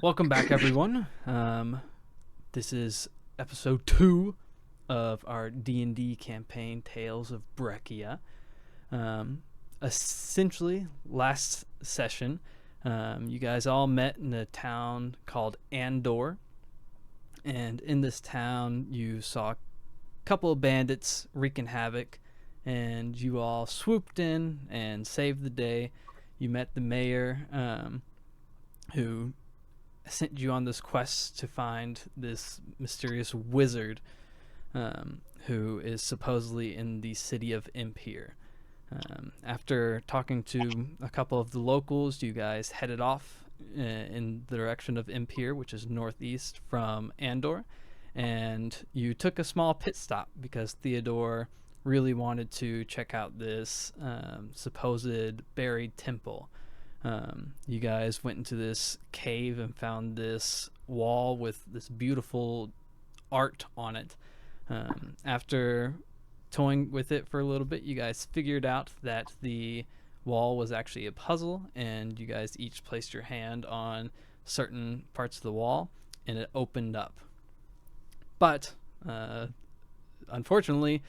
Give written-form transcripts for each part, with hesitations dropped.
Welcome back, everyone. This is episode 2 of our D&D campaign, Tales of Brekia. Essentially, last session, you guys all met in a town called Andor. And in this town, you saw a couple of bandits wreaking havoc, and you all swooped in and saved the day. You met the mayor, who sent you on this quest to find this mysterious wizard, who is supposedly in the city of Empere. After talking to a couple of the locals, you guys headed off in the direction of Empire, which is northeast from Andor, and you took a small pit stop because Theodore really wanted to check out this supposed buried temple. You guys went into this cave and found this wall with this beautiful art on it. After toying with it for a little bit, you guys figured out that the wall was actually a puzzle, and you guys each placed your hand on certain parts of the wall, and it opened up. But, unfortunately,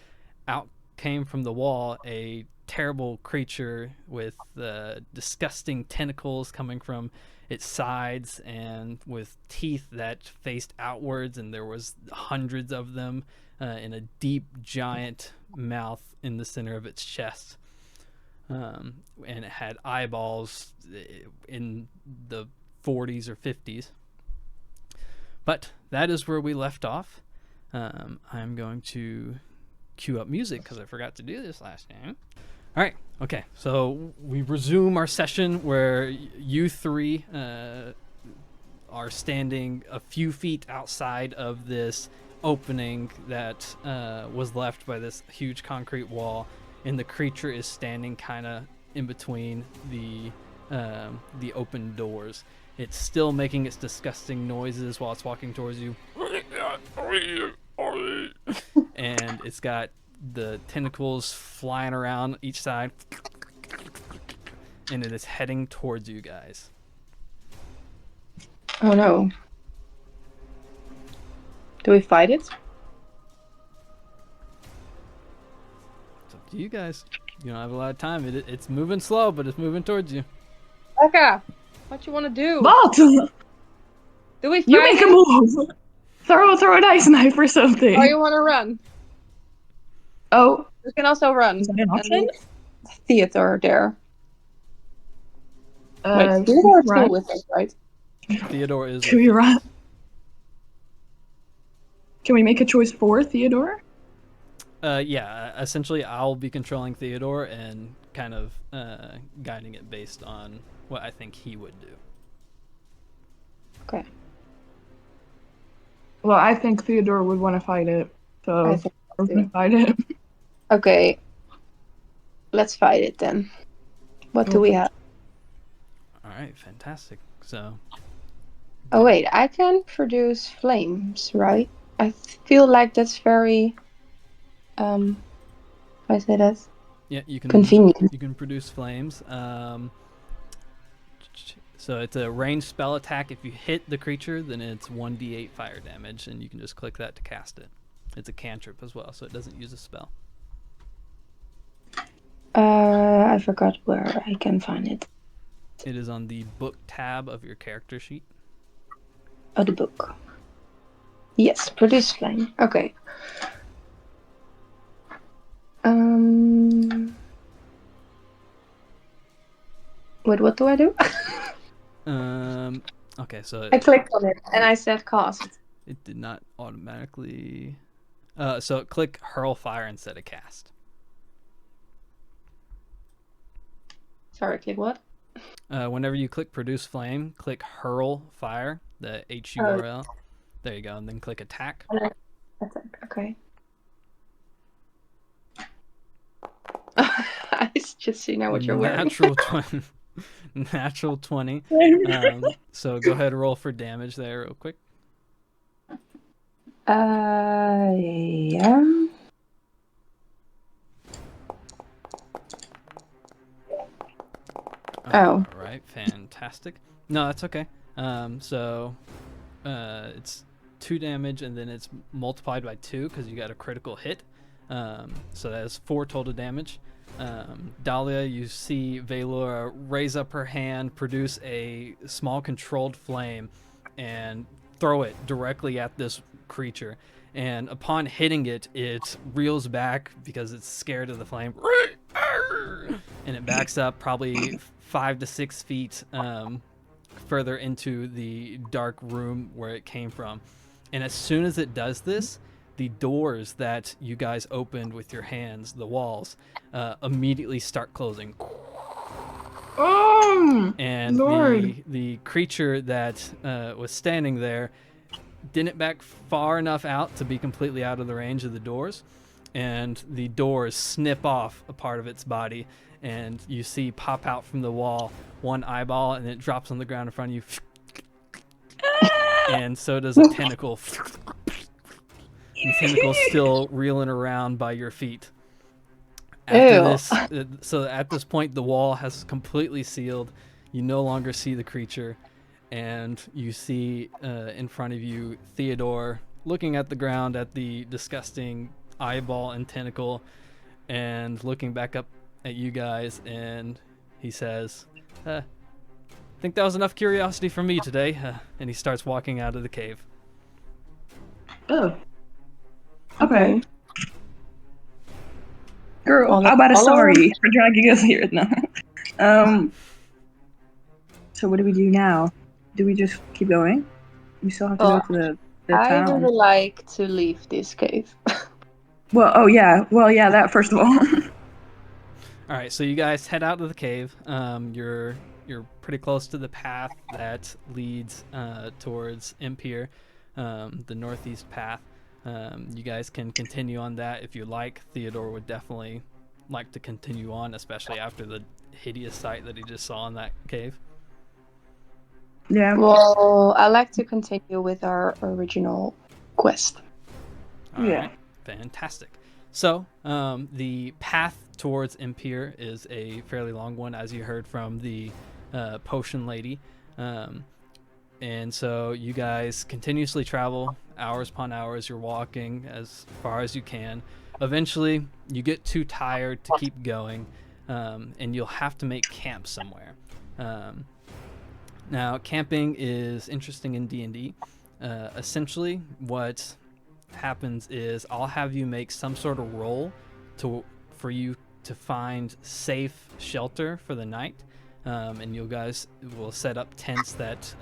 out came from the wall a terrible creature with disgusting tentacles coming from its sides and with teeth that faced outwards, and there was hundreds of them in a deep giant mouth in the center of its chest, and it had eyeballs in the 40s or 50s. But that is where we left off. I'm going to cue up music because I forgot to do this last time. All right. Okay. So we resume our session where you three are standing a few feet outside of this opening that was left by this huge concrete wall, and the creature is standing kind of in between the open doors. It's still making its disgusting noises while it's walking towards you. And it's got the tentacles flying around each side, and it is heading towards you guys. Oh no. Do we fight it? It's up to you guys. You don't have a lot of time. It's moving slow, but it's moving towards you. Becca, what you want to do? What? Do we fight You make a it? move. Throw an ice knife or something. Or you want to run? Oh, We can also run. is that an option? Theodore there. Wait, Can Theodore we still run? with us, right? Theodore is. Can we run? Can we make a choice for Theodore? Yeah. Essentially, I'll be controlling Theodore and kind of guiding it based on what I think he would do. Okay. Well, I think Theodore would want to fight it, so I think we're gonna fight it. Okay. Let's fight it then. What do we have? All right. Fantastic. So. Oh wait, I can produce flames, right? I feel like that's very how do I say that? Yeah, you can. Convenient. You can produce flames. So it's a ranged spell attack. If you hit the creature, then it's 1d8 fire damage, and you can just click that to cast it. It's a cantrip as well, so it doesn't use a spell. I forgot where I can find it. It is on the book tab of your character sheet. Oh, the book. Yes, produce flame. Okay. Wait, what do I do? Okay, so I clicked on it and I said cast. it did not automatically. So click hurl fire instead of cast. Sorry, click what? Whenever you click produce flame, click hurl fire, the HURL. There you go, and then click attack. Okay. I just see now what you're wearing. Natural 20. Natural 20. So go ahead and roll for damage there real quick. Yeah. Oh. All right, fantastic. No, that's okay. So it's 2 damage, and then it's multiplied by 2 because you got a critical hit. So that's 4 total damage. Dahlia, you see Vaelora raise up her hand, produce a small controlled flame, and throw it directly at this creature. And upon hitting it, it reels back because it's scared of the flame. And it backs up probably 5 to 6 feet further into the dark room where it came from. And as soon as it does this, the doors that you guys opened with your hands, the walls, immediately start closing. And Lord. the creature that was standing there didn't back far enough out to be completely out of the range of the doors, and the doors snip off a part of its body, and you see pop out from the wall one eyeball, and it drops on the ground in front of you. And so does a tentacle. The tentacle's still reeling around by your feet. After this, so at this point, the wall has completely sealed. You no longer see the creature, and you see in front of you Theodore looking at the ground at the disgusting eyeball and tentacle, and looking back up at you guys, and he says, I think that was enough curiosity for me today. And he starts walking out of the cave. Oh. Okay. Girl, Well, how about a follow sorry for dragging us here? No. So what do we do now? Do we just keep going? We still have to go to the I town. would like to leave this cave. Well, oh yeah. Well, yeah, that first of all. All right, so you guys head out of the cave. You're pretty close to the path that leads towards Empere, the northeast path. You guys can continue on that if you like. Theodore would definitely like to continue on, especially after the hideous sight that he just saw in that cave. Yeah. Well, I like to continue with our original quest. All Yeah. right, fantastic. So the path towards Empire is a fairly long one, as you heard from the potion lady. And so you guys continuously travel hours upon hours. You're walking as far as you can. Eventually, you get too tired to keep going, and you'll have to make camp somewhere. Now, camping is interesting in D&D. Essentially, what happens is I'll have you make some sort of roll for you to find safe shelter for the night. And you guys will set up tents that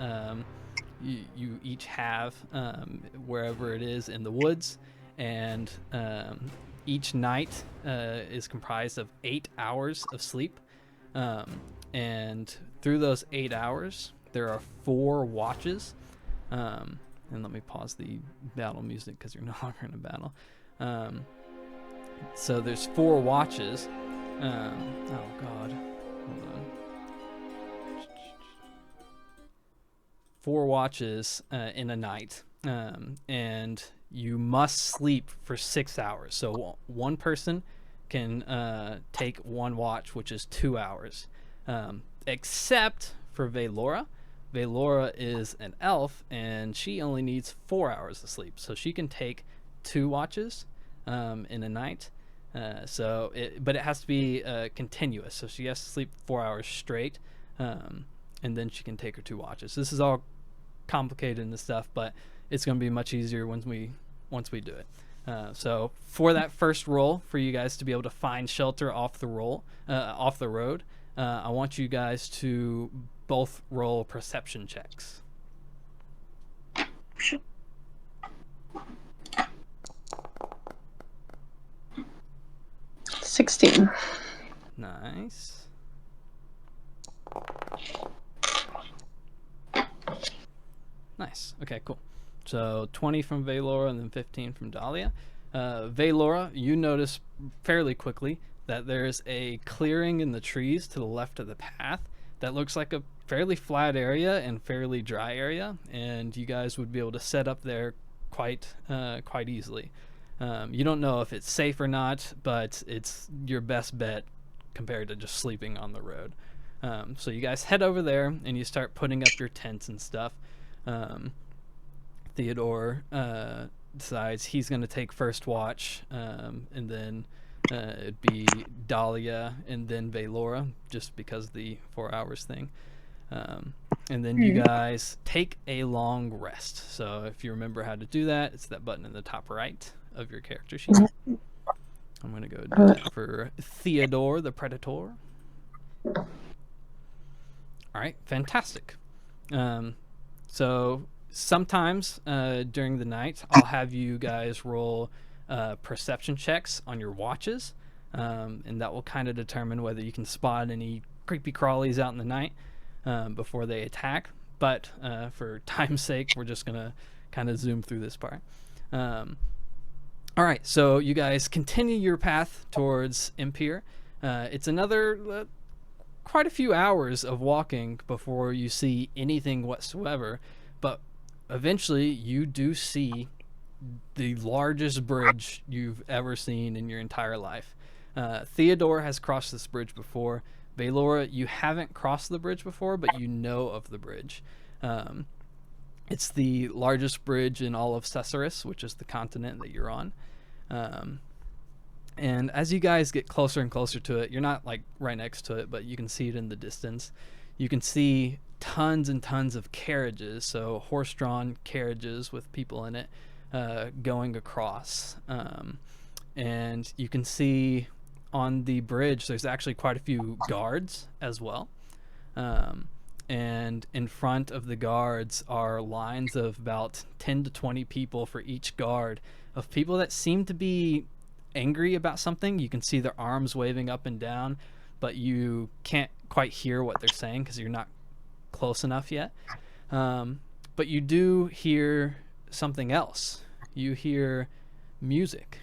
you each have wherever it is in the woods, and each night is comprised of 8 hours of sleep, and through those 8 hours there are 4 watches, and let me pause the battle music because you're no longer in a battle. So there's 4 watches. Oh god, hold on. 4 watches in a night, and you must sleep for 6 hours. So one person can take 1 watch, which is 2 hours, except for Vaelora. Vaelora is an elf, and she only needs 4 hours of sleep, so she can take 2 watches in a night. But it has to be continuous, so she has to sleep 4 hours straight, and then she can take her 2 watches. This is all complicated and stuff, but it's going to be much easier once we do it. So for that first roll, for you guys to be able to find shelter off the road, I want you guys to both roll perception checks. 16. Nice. Nice. Okay, cool. So 20 from Vaelora and then 15 from Dahlia. Vaelora, you notice fairly quickly that there's a clearing in the trees to the left of the path that looks like a fairly flat area and fairly dry area, and you guys would be able to set up there quite easily. You don't know if it's safe or not, but it's your best bet compared to just sleeping on the road. So you guys head over there and you start putting up your tents and stuff. Theodore decides he's going to take first watch, and then it'd be Dahlia and then Vaelora, just because of the 4 hours thing. And then you guys take a long rest. So if you remember how to do that, it's that button in the top right of your character sheet. I'm going to go do that for Theodore the Predator. All right, fantastic. So sometimes during the night, I'll have you guys roll perception checks on your watches, and that will kind of determine whether you can spot any creepy crawlies out in the night before they attack. But for time's sake, we're just going to kind of zoom through this part. All right, so you guys continue your path towards Empere. It's another quite a few hours of walking before you see anything whatsoever, but eventually you do see the largest bridge you've ever seen in your entire life. Theodore has crossed this bridge before. Vaelora, you haven't crossed the bridge before, but you know of the bridge. It's the largest bridge in all of Cesarus, which is the continent that you're on. And as you guys get closer and closer to it, you're not like right next to it, but you can see it in the distance. You can see tons and tons of carriages, so horse-drawn carriages with people in it, going across. And you can see on the bridge there's actually quite a few guards as well. And in front of the guards are lines of about 10 to 20 people for each guard, of people that seem to be angry about something. You can see their arms waving up and down, but you can't quite hear what they're saying because you're not close enough yet. But you do hear something else. You hear music.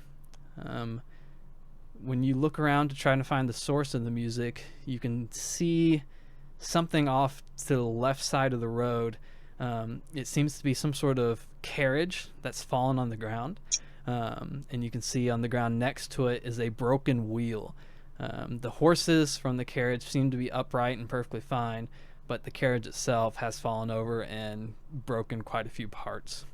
When you look around to try to find the source of the music, you can see something off to the left side of the road. It seems to be some sort of carriage that's fallen on the ground. And you can see on the ground next to it is a broken wheel. The horses from the carriage seem to be upright and perfectly fine, but the carriage itself has fallen over and broken quite a few parts.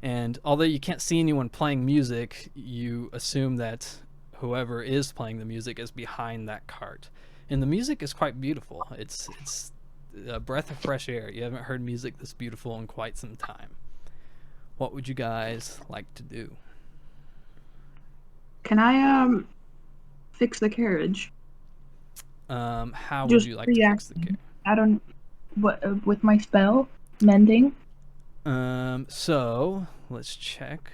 And although you can't see anyone playing music, you assume that whoever is playing the music is behind that cart. And the music is quite beautiful. It's a breath of fresh air. You haven't heard music this beautiful in quite some time. What would you guys like to do? Can I fix the carriage? How would you like to fix the carriage? I don't. What with my spell mending? So let's check.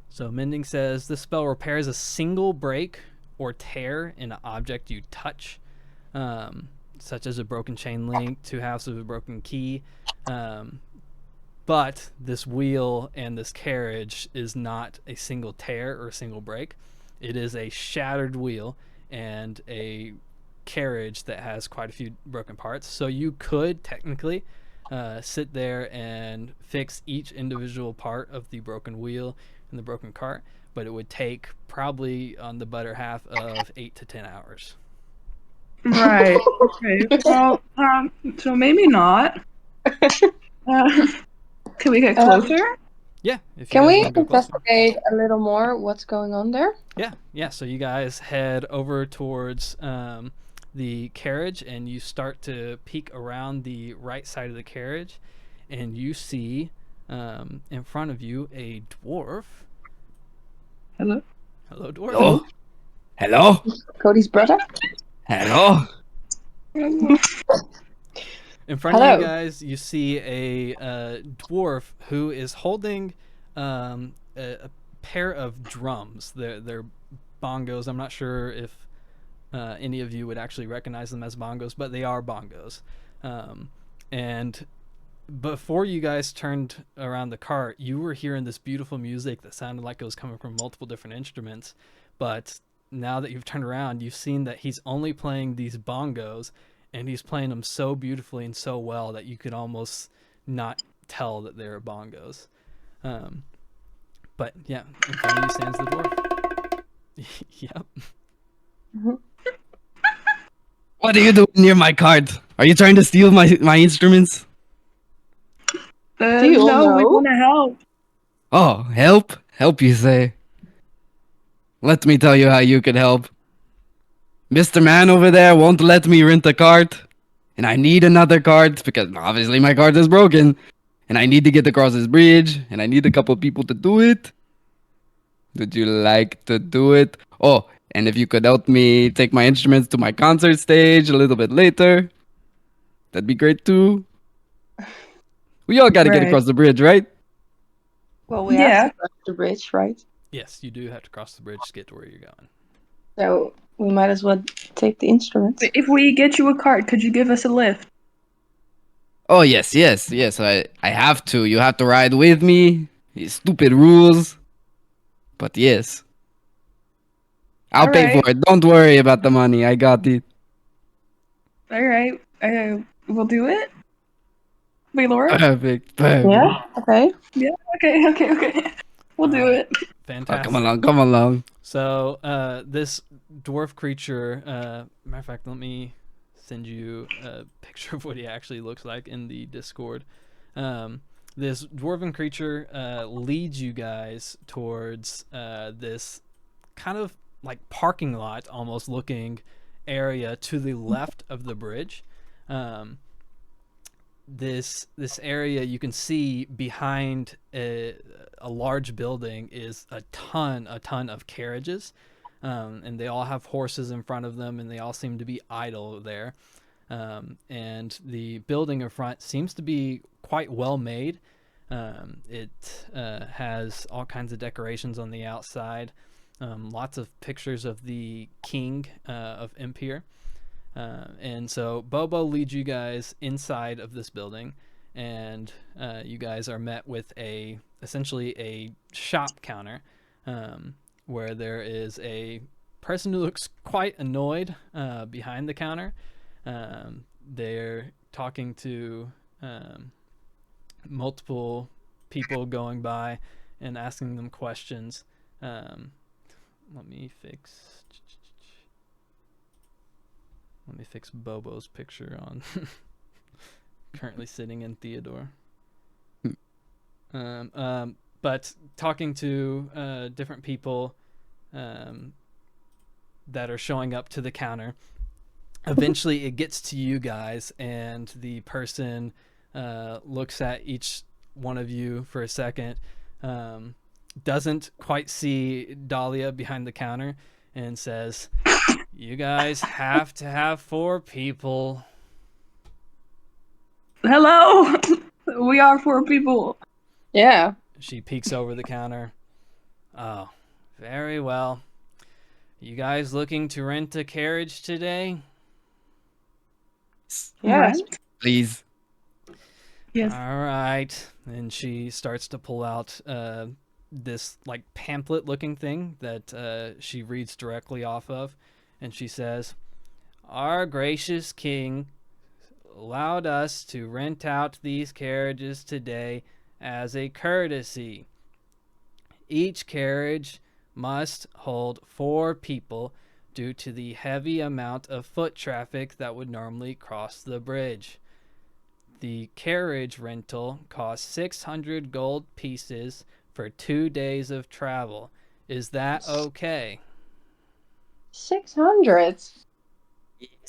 So mending says this spell repairs a single break or tear in an object you touch, such as a broken chain link, 2 halves of a broken key. But this wheel and this carriage is not a single tear or a single break. It is a shattered wheel and a carriage that has quite a few broken parts. So you could technically sit there and fix each individual part of the broken wheel and the broken cart, but it would take probably on the better half of 8 to 10 hours. Right. Okay. Well, so maybe not. Can we get closer? Yeah. Can we investigate a little more what's going on there? Yeah. So you guys head over towards the carriage, and you start to peek around the right side of the carriage, and you see in front of you a dwarf. Hello, dwarf. Hello. Cody's brother. Hello. In front of you guys, you see a dwarf who is holding a pair of drums. They're bongos. I'm not sure if any of you would actually recognize them as bongos, but they are bongos. And before you guys turned around the cart, you were hearing this beautiful music that sounded like it was coming from multiple different instruments. But now that you've turned around, you've seen that he's only playing these bongos, and he's playing them so beautifully and so well that you could almost not tell that they're bongos. But yeah, in front of you stands the dwarf. Yep. What are you doing near my cart? Are you trying to steal my instruments? Deal, No, we no. want to help. Oh, help? Help, you say? Let me tell you how you could help. Mr. Man over there won't let me rent a cart, and I need another cart because obviously my cart is broken, and I need to get across this bridge, and I need a couple people to do it. Would you like to do it? Oh, and if you could help me take my instruments to my concert stage a little bit later, that'd be great too. We all got to get Right. across the bridge, right? Well, we have Yeah. to cross the bridge, right? Yes, you do have to cross the bridge to get to where you're going. So we might as well take the instruments. If we get you a cart, could you give us a lift? Oh, yes. I have to. You have to ride with me. These stupid rules. But yes. I'll pay for it. Don't worry about the money. I got it. All right. We'll do it. Vaelora? Perfect. Yeah. Okay. Okay. We'll do Alright. it. Oh, Fantastic. come along. So, this dwarf creature, matter of fact, let me send you a picture of what he actually looks like in the Discord. This dwarven creature leads you guys towards this kind of like parking lot almost looking area to the left of the bridge. This area you can see behind a large building is a ton of carriages, and they all have horses in front of them, and they all seem to be idle there. And the building in front seems to be quite well made. It has all kinds of decorations on the outside, lots of pictures of the king of Empere. And so Bobo leads you guys inside of this building, and you guys are met with essentially a shop counter, where there is a person who looks quite annoyed behind the counter. They're talking to multiple people going by and asking them questions. Let me fix Bobo's picture on currently sitting in Theodore. But talking to different people that are showing up to the counter. Eventually, it gets to you guys, and the person looks at each one of you for a second, doesn't quite see Dahlia behind the counter, and says, "You guys have to have 4 people." Hello. We are 4 people. Yeah. She peeks over the counter. "Oh, very well. You guys looking to rent a carriage today?" Yes. Right? Please. Yes. All right. And she starts to pull out this like pamphlet looking thing that she reads directly off of. And she says, "Our gracious king allowed us to rent out these carriages today as a courtesy. Each carriage must hold 4 people due to the heavy amount of foot traffic that would normally cross the bridge. The carriage rental costs 600 gold pieces for 2 days of travel. Is that okay?" 600.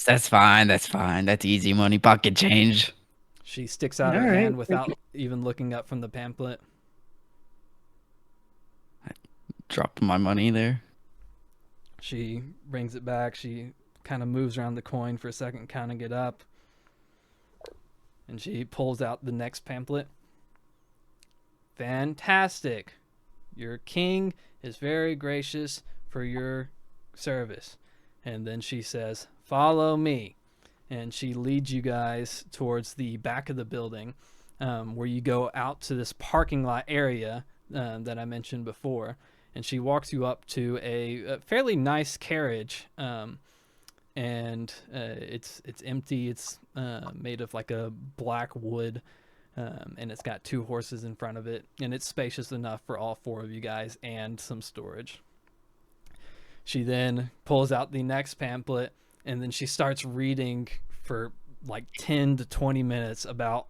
That's fine. That's easy money. Pocket change. She sticks out her All right. hand without even looking up from the pamphlet. Dropped my money there. She brings it back. She kind of moves around the coin for a second, counting it up. And she pulls out the next pamphlet. "Fantastic. Your king is very gracious for your service." And then she says, "Follow me." And she leads you guys towards the back of the building, where you go out to this parking lot area that I mentioned before. And she walks you up to a fairly nice carriage, and it's empty. It's made of like a black wood, and it's got 2 horses in front of it, and it's spacious enough for all 4 of you guys and some storage. She then pulls out the next pamphlet, and then she starts reading for like 10 to 20 minutes about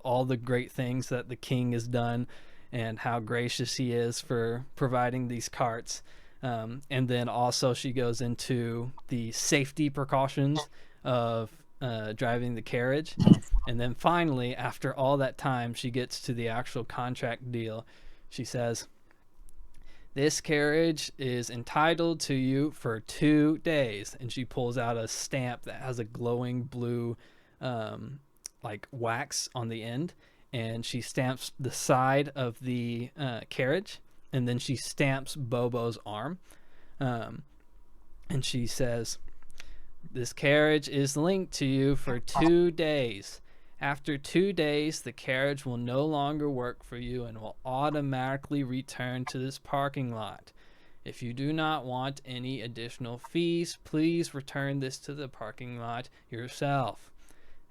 all the great things that the king has done and how gracious he is for providing these carts. And then also she goes into the safety precautions of driving the carriage. And then finally, after all that time, she gets to the actual contract deal. She says, "This carriage is entitled to you for 2 days." And she pulls out a stamp that has a glowing blue like wax on the end. And she stamps the side of the carriage. And then she stamps Bobo's arm. And she says, "This carriage is linked to you for 2 days. After 2 days, the carriage will no longer work for you and will automatically return to this parking lot. If you do not want any additional fees, please return this to the parking lot yourself."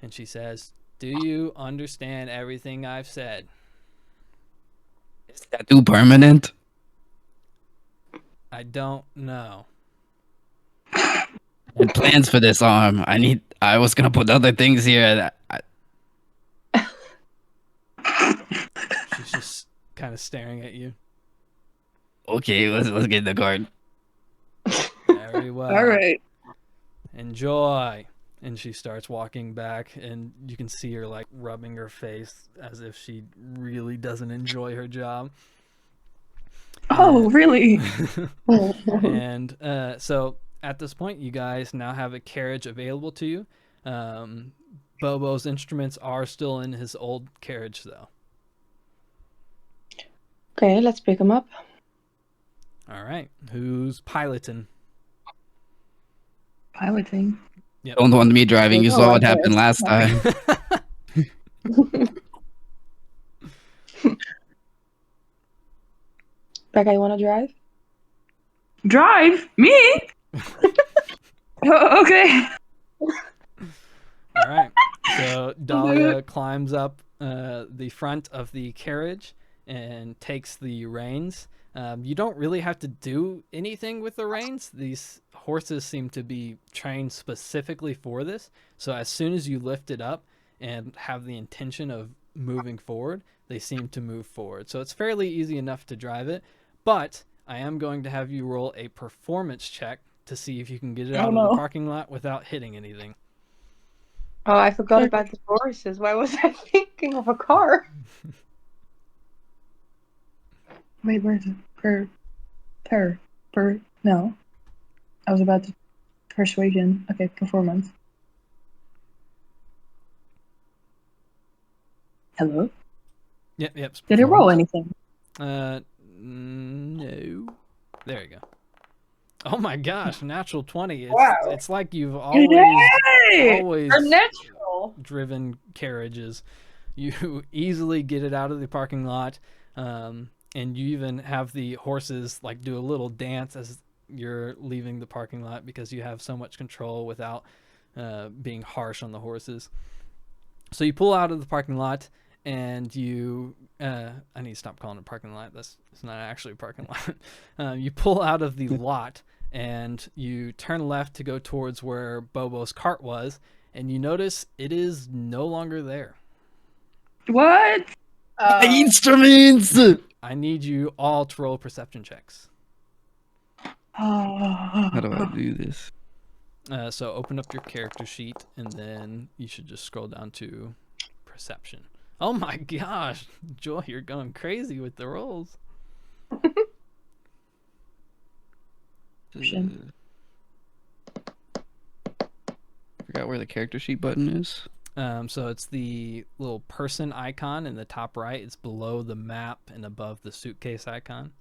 And she says, "Do you understand everything I've said?" Is that too permanent? "I don't know." I had plans for this arm. I was gonna put other things here. She's just kind of staring at you. Okay, let's get the card. Very well. All right. Enjoy. And she starts walking back, and you can see her like rubbing her face as if she really doesn't enjoy her job. Oh, really? And so at this point, you guys now have a carriage available to you. Bobo's instruments are still in his old carriage, though. Okay, let's pick him up. All right. Who's piloting? Piloting. Yep. Don't want me driving. You Oh, saw I what happened guess. last time. Becca, you want to drive? Drive? Me? Oh, okay. All right. So Dahlia climbs up the front of the carriage and takes the reins. You don't really have to do anything with the reins. These horses seem to be trained specifically for this. So as soon as you lift it up and have the intention of moving forward, they seem to move forward. So it's fairly easy enough to drive it. But I am going to have you roll a performance check to see if you can get it out of the parking lot without hitting anything. Oh, I forgot about the horses. Why was I thinking of a car? Wait, where's it? No. I was about to persuasion. Okay, performance. Hello? Yep. Did it roll performance. anything? No. There you go. Oh my gosh, natural 20. Wow. It's like you've Yay! always Are natural. driven carriages. You easily get it out of the parking lot, and you even have the horses like do a little dance as you're leaving the parking lot because you have so much control without being harsh on the horses. So you pull out of the parking lot, and you I need to stop calling it a parking lot. It's not actually a parking lot. You pull out of the lot and you turn left to go towards where Bobo's cart was, and you notice it is no longer there. What? Instruments! I need you all to roll perception checks. Oh. How do I do this? So open up your character sheet, and then you should just scroll down to perception. Oh my gosh, Joy, you're going crazy with the rolls. Forgot where the character sheet button is. So it's the little person icon in the top right. It's below the map and above the suitcase icon.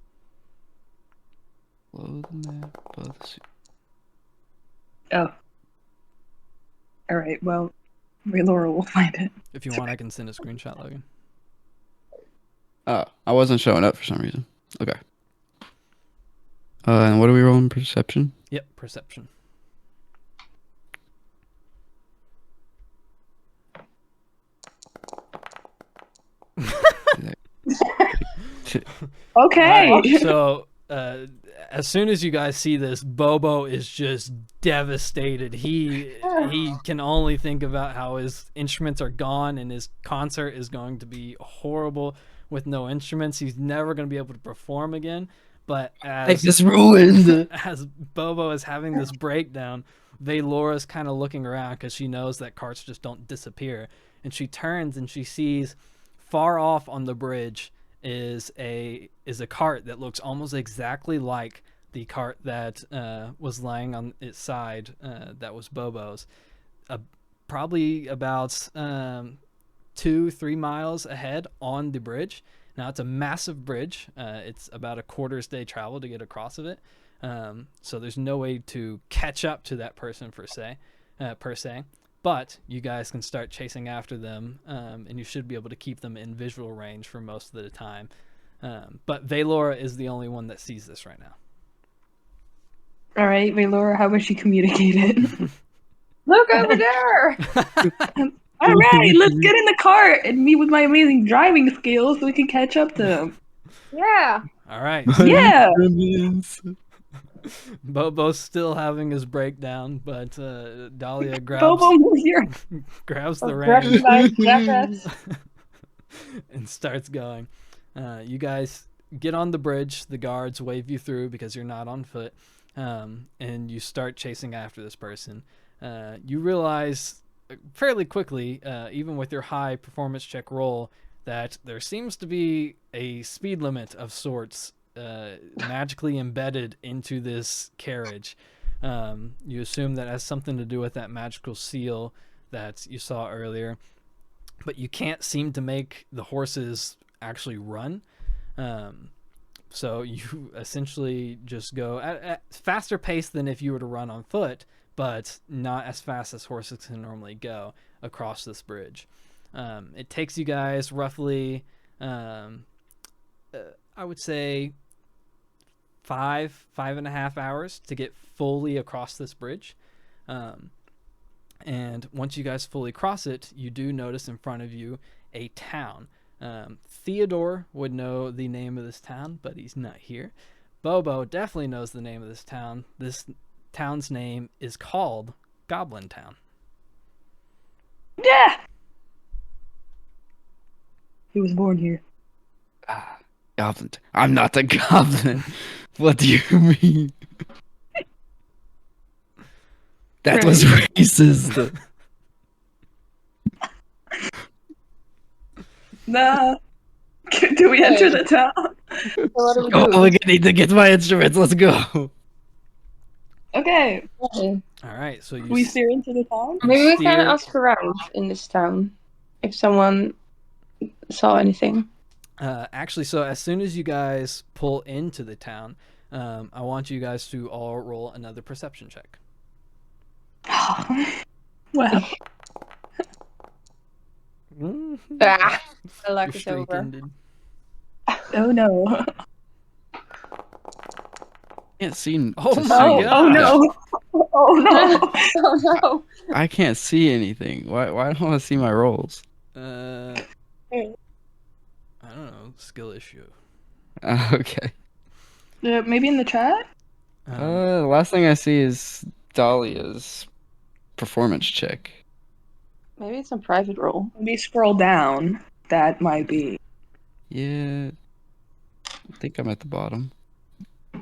Below the map, above the suit. Oh. Alright, well, Vaelora will find it. If you want, I can send a screenshot, Logan. Oh, I wasn't showing up for some reason. Okay. And what are we rolling? Perception? Yep, perception. Okay. Alright, so as soon as you guys see this, Bobo is just devastated. He can only think about how his instruments are gone and his concert is going to be horrible with no instruments. He's never going to be able to perform again. But Life is ruined. as Bobo is having this breakdown, Vaelora's kind of looking around because she knows that carts just don't disappear. And she turns and she sees far off on the bridge is a cart that looks almost exactly like the cart that was lying on its side that was Bobo's. Probably about 2-3 miles ahead on the bridge. Now it's a massive bridge. It's about a quarter's day travel to get across of it. So there's no way to catch up to that person per se. But you guys can start chasing after them, and you should be able to keep them in visual range for most of the time. But Vaelora is the only one that sees this right now. All right, Vaelora, how would she communicate it? Look over there! All right, let's get in the cart and me with my amazing driving skills so we can catch up to them. Yeah. All right. Yeah. Bobo's still having his breakdown, but Dahlia Bobo, move here. grabs the Grab reins my jacket. and starts going. You guys get on the bridge. The guards wave you through because you're not on foot, and you start chasing after this person. You realize fairly quickly, even with your high performance check roll, that there seems to be a speed limit of sorts magically embedded into this carriage. You assume that has something to do with that magical seal that you saw earlier, but you can't seem to make the horses actually run. So you essentially just go at faster pace than if you were to run on foot, but not as fast as horses can normally go across this bridge. It takes you guys roughly, I would say, 5.5 hours to get fully across this bridge. And once you guys fully cross it, you do notice in front of you a town. Theodore would know the name of this town, but he's not here. Bobo definitely knows the name of this town. This town's name is called Goblin Town. Yeah. He was born here. Goblin. I'm not a goblin. What do you mean? That was racist. Nah. Do we enter the town? So what do we do? Oh, we need to get my instruments. Let's go. Okay. Okay. All right, so We steer into the town? Maybe we can steer- ask around in this town if someone saw anything. Actually, so as soon as you guys pull into the town, I want you guys to all roll another perception check. Well, Ah, the luck Your is streak over. ended. oh no. Can't see. Oh to my see. God. Oh no. Oh no. Oh no. I can't see anything. Why don't I see my rolls? I don't know, skill issue. Okay. Maybe in the chat? The last thing I see is Dahlia's performance check. Maybe it's a private role. Maybe scroll down. That might be. Yeah. I think I'm at the bottom. Do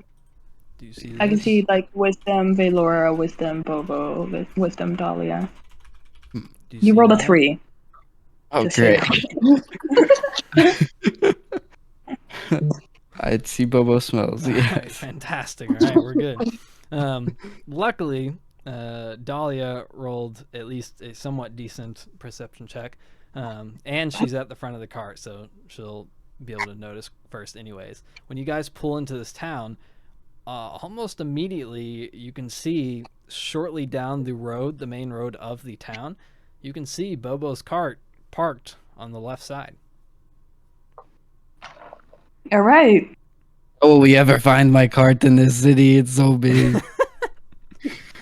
you see this? I can see like wisdom, Vaelora, wisdom, Bobo, wisdom, Dahlia. Do You see rolled a that? 3. Oh, Just so great. I'd see Bobo smells. All right, Yes. fantastic. All right, we're good. Luckily, Dahlia rolled at least a somewhat decent perception check, and she's at the front of the cart, so she'll be able to notice first anyways. When you guys pull into this town, almost immediately you can see shortly down the road, the main road of the town, you can see Bobo's cart parked on the left side. All right. Oh, will we ever find my cart in this city? It's so big.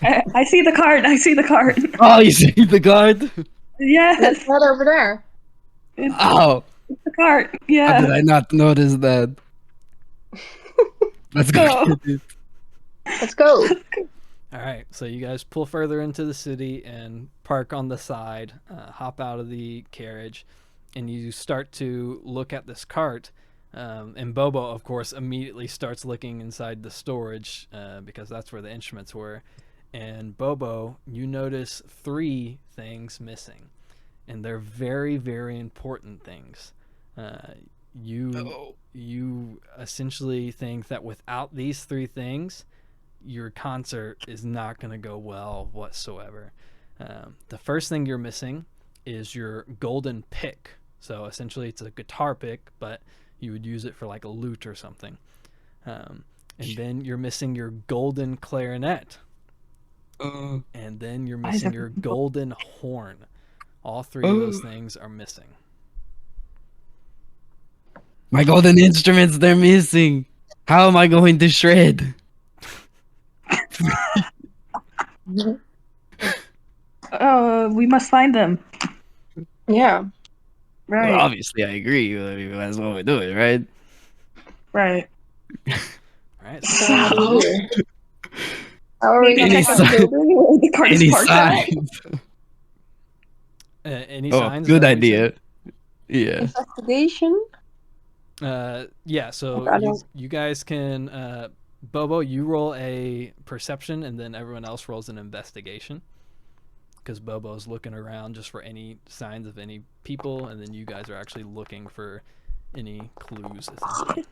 I see the cart. I see the cart. Oh, you see the cart? Yes. Let's head over there. It's, Oh, The cart. How Yeah. did I not notice that? Let's go Oh. get it. Let's go. All right, so you guys pull further into the city and park on the side, hop out of the carriage, and you start to look at this cart. And Bobo, of course, immediately starts looking inside the storage because that's where the instruments were. And Bobo, you notice 3 things missing, and they're very, very important things. You essentially think that without these 3 things, your concert is not going to go well whatsoever. The first thing you're missing is your golden pick. So essentially, it's a guitar pick, but you would use it for like a lute or something. And then you're missing your golden clarinet. And then you're missing your golden horn. All 3 of those things are missing. My golden instruments, they're missing. How am I going to shred? We must find them. Yeah. Right. Well, obviously, I agree. I mean, that's what we're doing, right? Right. All right. So how do we do? How are we Maybe gonna check out find the building where the cart is Any parked at. signs? Any Oh, signs? good Is that what you said? idea. Yeah. investigation? Yeah, so I don't- you guys can Bobo, you roll a perception and then everyone else rolls an investigation. Because Bobo's looking around just for any signs of any people, and then you guys are actually looking for any clues essentially.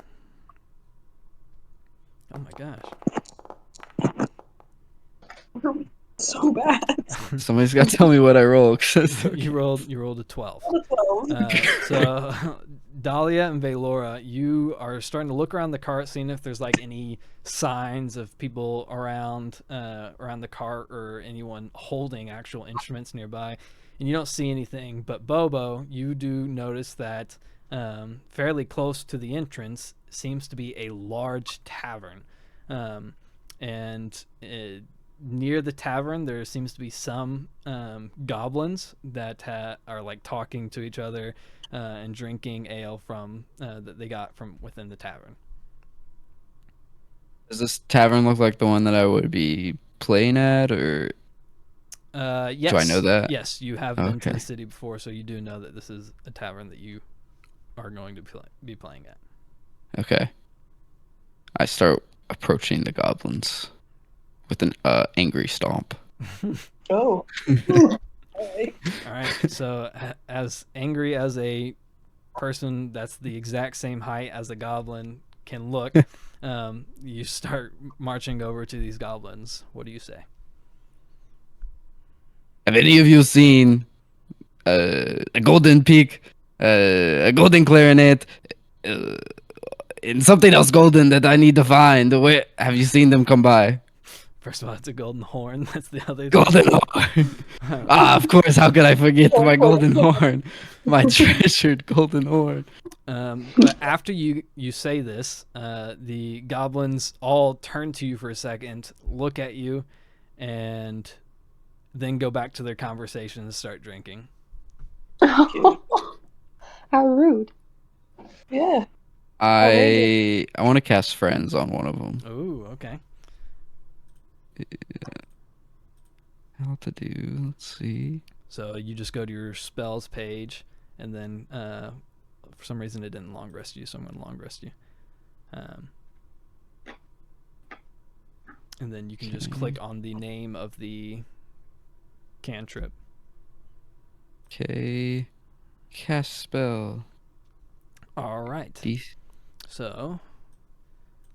Oh my gosh. So bad. Somebody's got to tell me what I roll. 'cause- You rolled a 12. 12. So Dahlia and Vaelora, you are starting to look around the cart, seeing if there's like any signs of people around the cart or anyone holding actual instruments nearby, and you don't see anything. But Bobo, you do notice that fairly close to the entrance seems to be a large tavern, and near the tavern there seems to be some goblins that are like talking to each other and drinking ale from that they got from within the tavern. Does this tavern look like the one that I would be playing at, or Yes. do I know that? Yes, you have been to Okay. the city before, so you do know that this is a tavern that you are going to be playing at. Okay. I start approaching the goblins with an angry stomp. Oh. All right, so as angry as a person that's the exact same height as a goblin can look, you start marching over to these goblins. What do you say? Have any of you seen a golden peak, a golden clarinet, uh, and something else golden that I need to find? Where have you seen them come by? First of all, it's a golden horn. That's the other thing. Golden horn. Of course. How could I forget my golden horn? My treasured golden horn. But after you say this, the goblins all turn to you for a second, look at you, and then go back to their conversation and start drinking. How rude. Yeah. I want to cast friends on one of them. Ooh, okay. How to do? Let's see. So you just go to your spells page, and then for some reason it didn't long rest you, so I'm going to long rest you. And then you can just click on the name of the cantrip. Okay. Cast spell. All right. So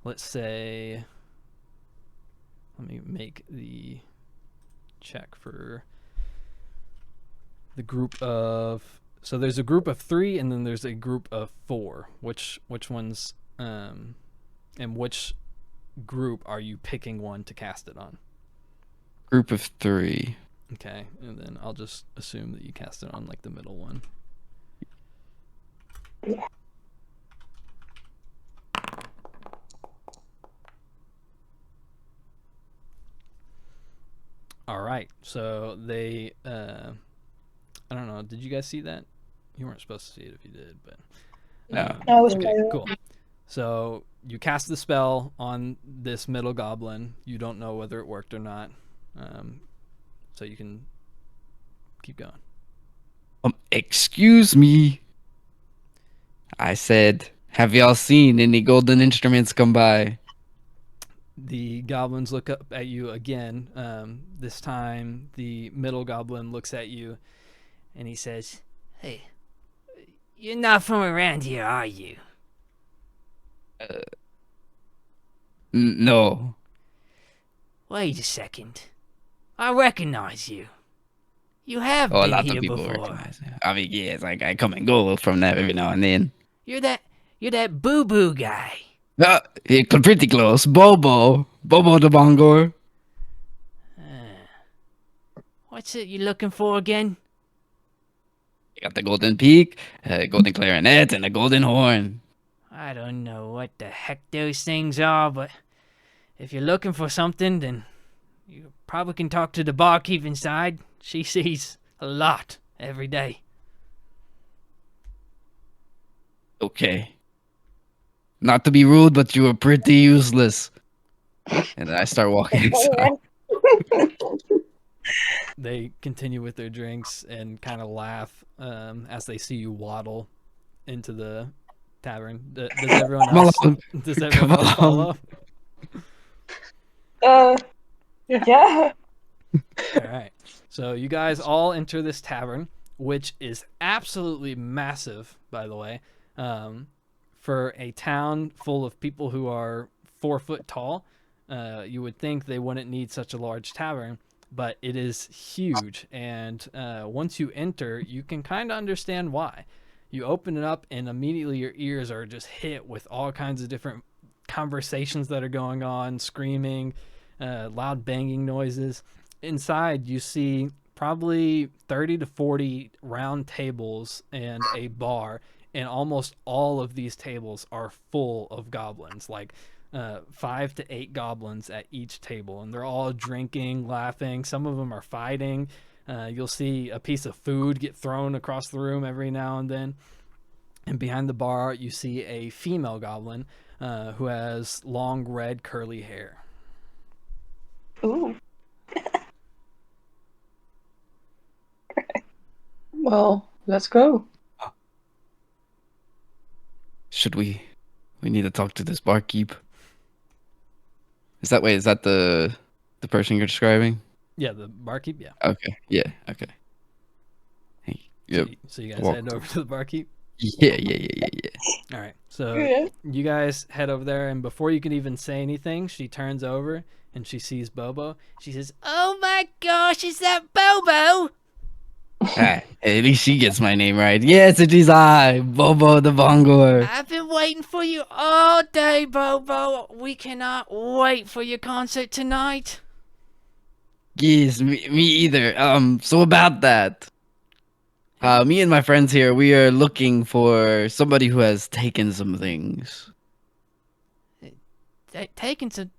let's say, let me make the check for the group of, so there's a group of 3 and then there's a group of 4. Which ones and which group are you picking one to cast it on? Group of 3. Okay, and then I'll just assume that you cast it on like the middle one. All right, so they I don't know, did you guys see that? You weren't supposed to see it if you did, but No. I was okay, playing. cool. So you cast the spell on this middle goblin. You don't know whether it worked or not, so you can keep going. Excuse me. I said, have y'all seen any golden instruments come by? The goblins look up at you again. This time, the middle goblin looks at you, and he says, Hey, you're not from around here, are you? No. Wait a second. I recognize you. You have Oh, a been lot here of people before. recognize it. I mean, yeah, it's like I come and go from that every now and then. You're that boo-boo guy. Yeah, pretty close. Bobo the Bongor. What's it you looking for again? You got the golden peak, golden clarinet, and the golden horn. I don't know what the heck those things are, but if you're looking for something, then you probably can talk to the barkeep inside. She sees a lot every day. Okay. Not to be rude, but you were pretty useless. And then I start walking inside. they continue with their drinks and kind of laugh as they see you waddle into the tavern. Does everyone Come else? along. Does everyone Come else follow? Yeah. All right. So you guys all enter this tavern, which is absolutely massive, by the way. For a town full of people who are 4 foot tall, you would think they wouldn't need such a large tavern, but it is huge. And once you enter, you can kind of understand why. You open it up, and immediately your ears are just hit with all kinds of different conversations that are going on, screaming, loud banging noises. Inside, you see probably 30 to 40 round tables and a bar, and almost all of these tables are full of goblins, like 5 to 8 goblins at each table, and they're all drinking, laughing. Some of them are fighting. You'll see a piece of food get thrown across the room every now and then. And behind the bar, you see a female goblin who has long red curly hair. Ooh. Well, let's go. Should we? We need to talk to this barkeep. Is that the person you're describing? Yeah, the barkeep. Yeah. Okay. Yeah. Okay. Hey. Yep. So you guys Walk. head over to the barkeep. Yeah. All right. So Yeah. you guys head over there, and before you can even say anything, she turns over and she sees Bobo. She says, Oh my gosh, is that Bobo? Ah, at least she gets my name right. Yes, it is I, Bobo the Bongor. I've been waiting for you all day, Bobo. We cannot wait for your concert tonight. Yes, me either. So about that. Me and my friends here, we are looking for somebody who has taken some things. Taking some...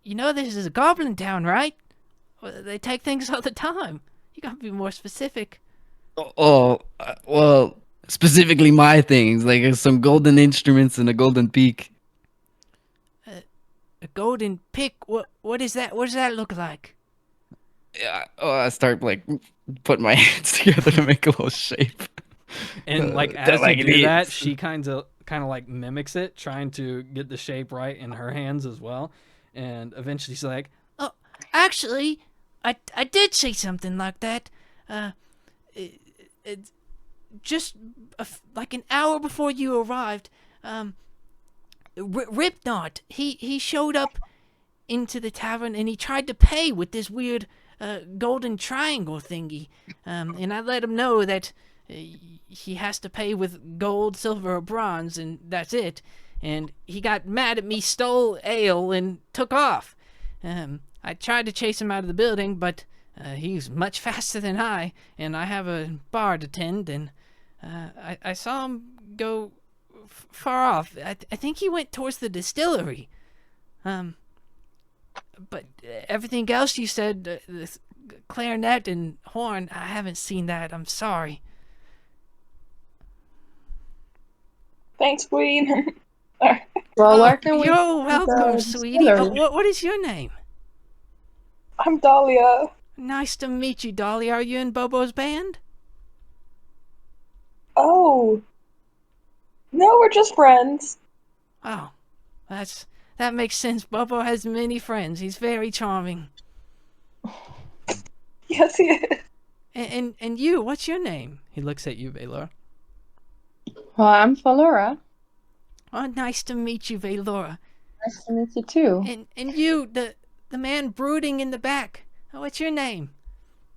You know this is a goblin town, right? They take things all the time. You gotta be more specific. Well, specifically my things, like some golden instruments and a golden peak. A golden pick? What is that? What does that look like? Yeah, I start like putting my hands together to make a little shape. and like That as like you it do that, is. she kind of like mimics it, trying to get the shape right in her hands as well. And eventually, she's like, Oh, actually, I did see something like that. Just like an hour before you arrived, Ripknot, he showed up into the tavern and he tried to pay with this weird golden triangle thingy. And I let him know that he has to pay with gold, silver, or bronze, and that's it. And he got mad at me, stole ale, and took off. I tried to chase him out of the building, but he's much faster than I, and I have a bar to tend, and I saw him go far off. I think he went towards the distillery. But everything else you said, the clarinet and horn, I haven't seen that. I'm sorry. Thanks, Queen. Well, where can we You're find welcome, the sweetie. distillery? What is your name? I'm Dahlia. Nice to meet you, Dolly. Are you in Bobo's band? Oh. No, we're just friends. Oh, that makes sense. Bobo has many friends. He's very charming. Yes, he is. And you, what's your name? He looks at you, Vaelora. Well, I'm Vaelora. Oh, nice to meet you, Vaelora. Nice to meet you too. And you, the man brooding in the back. Oh, what's your name?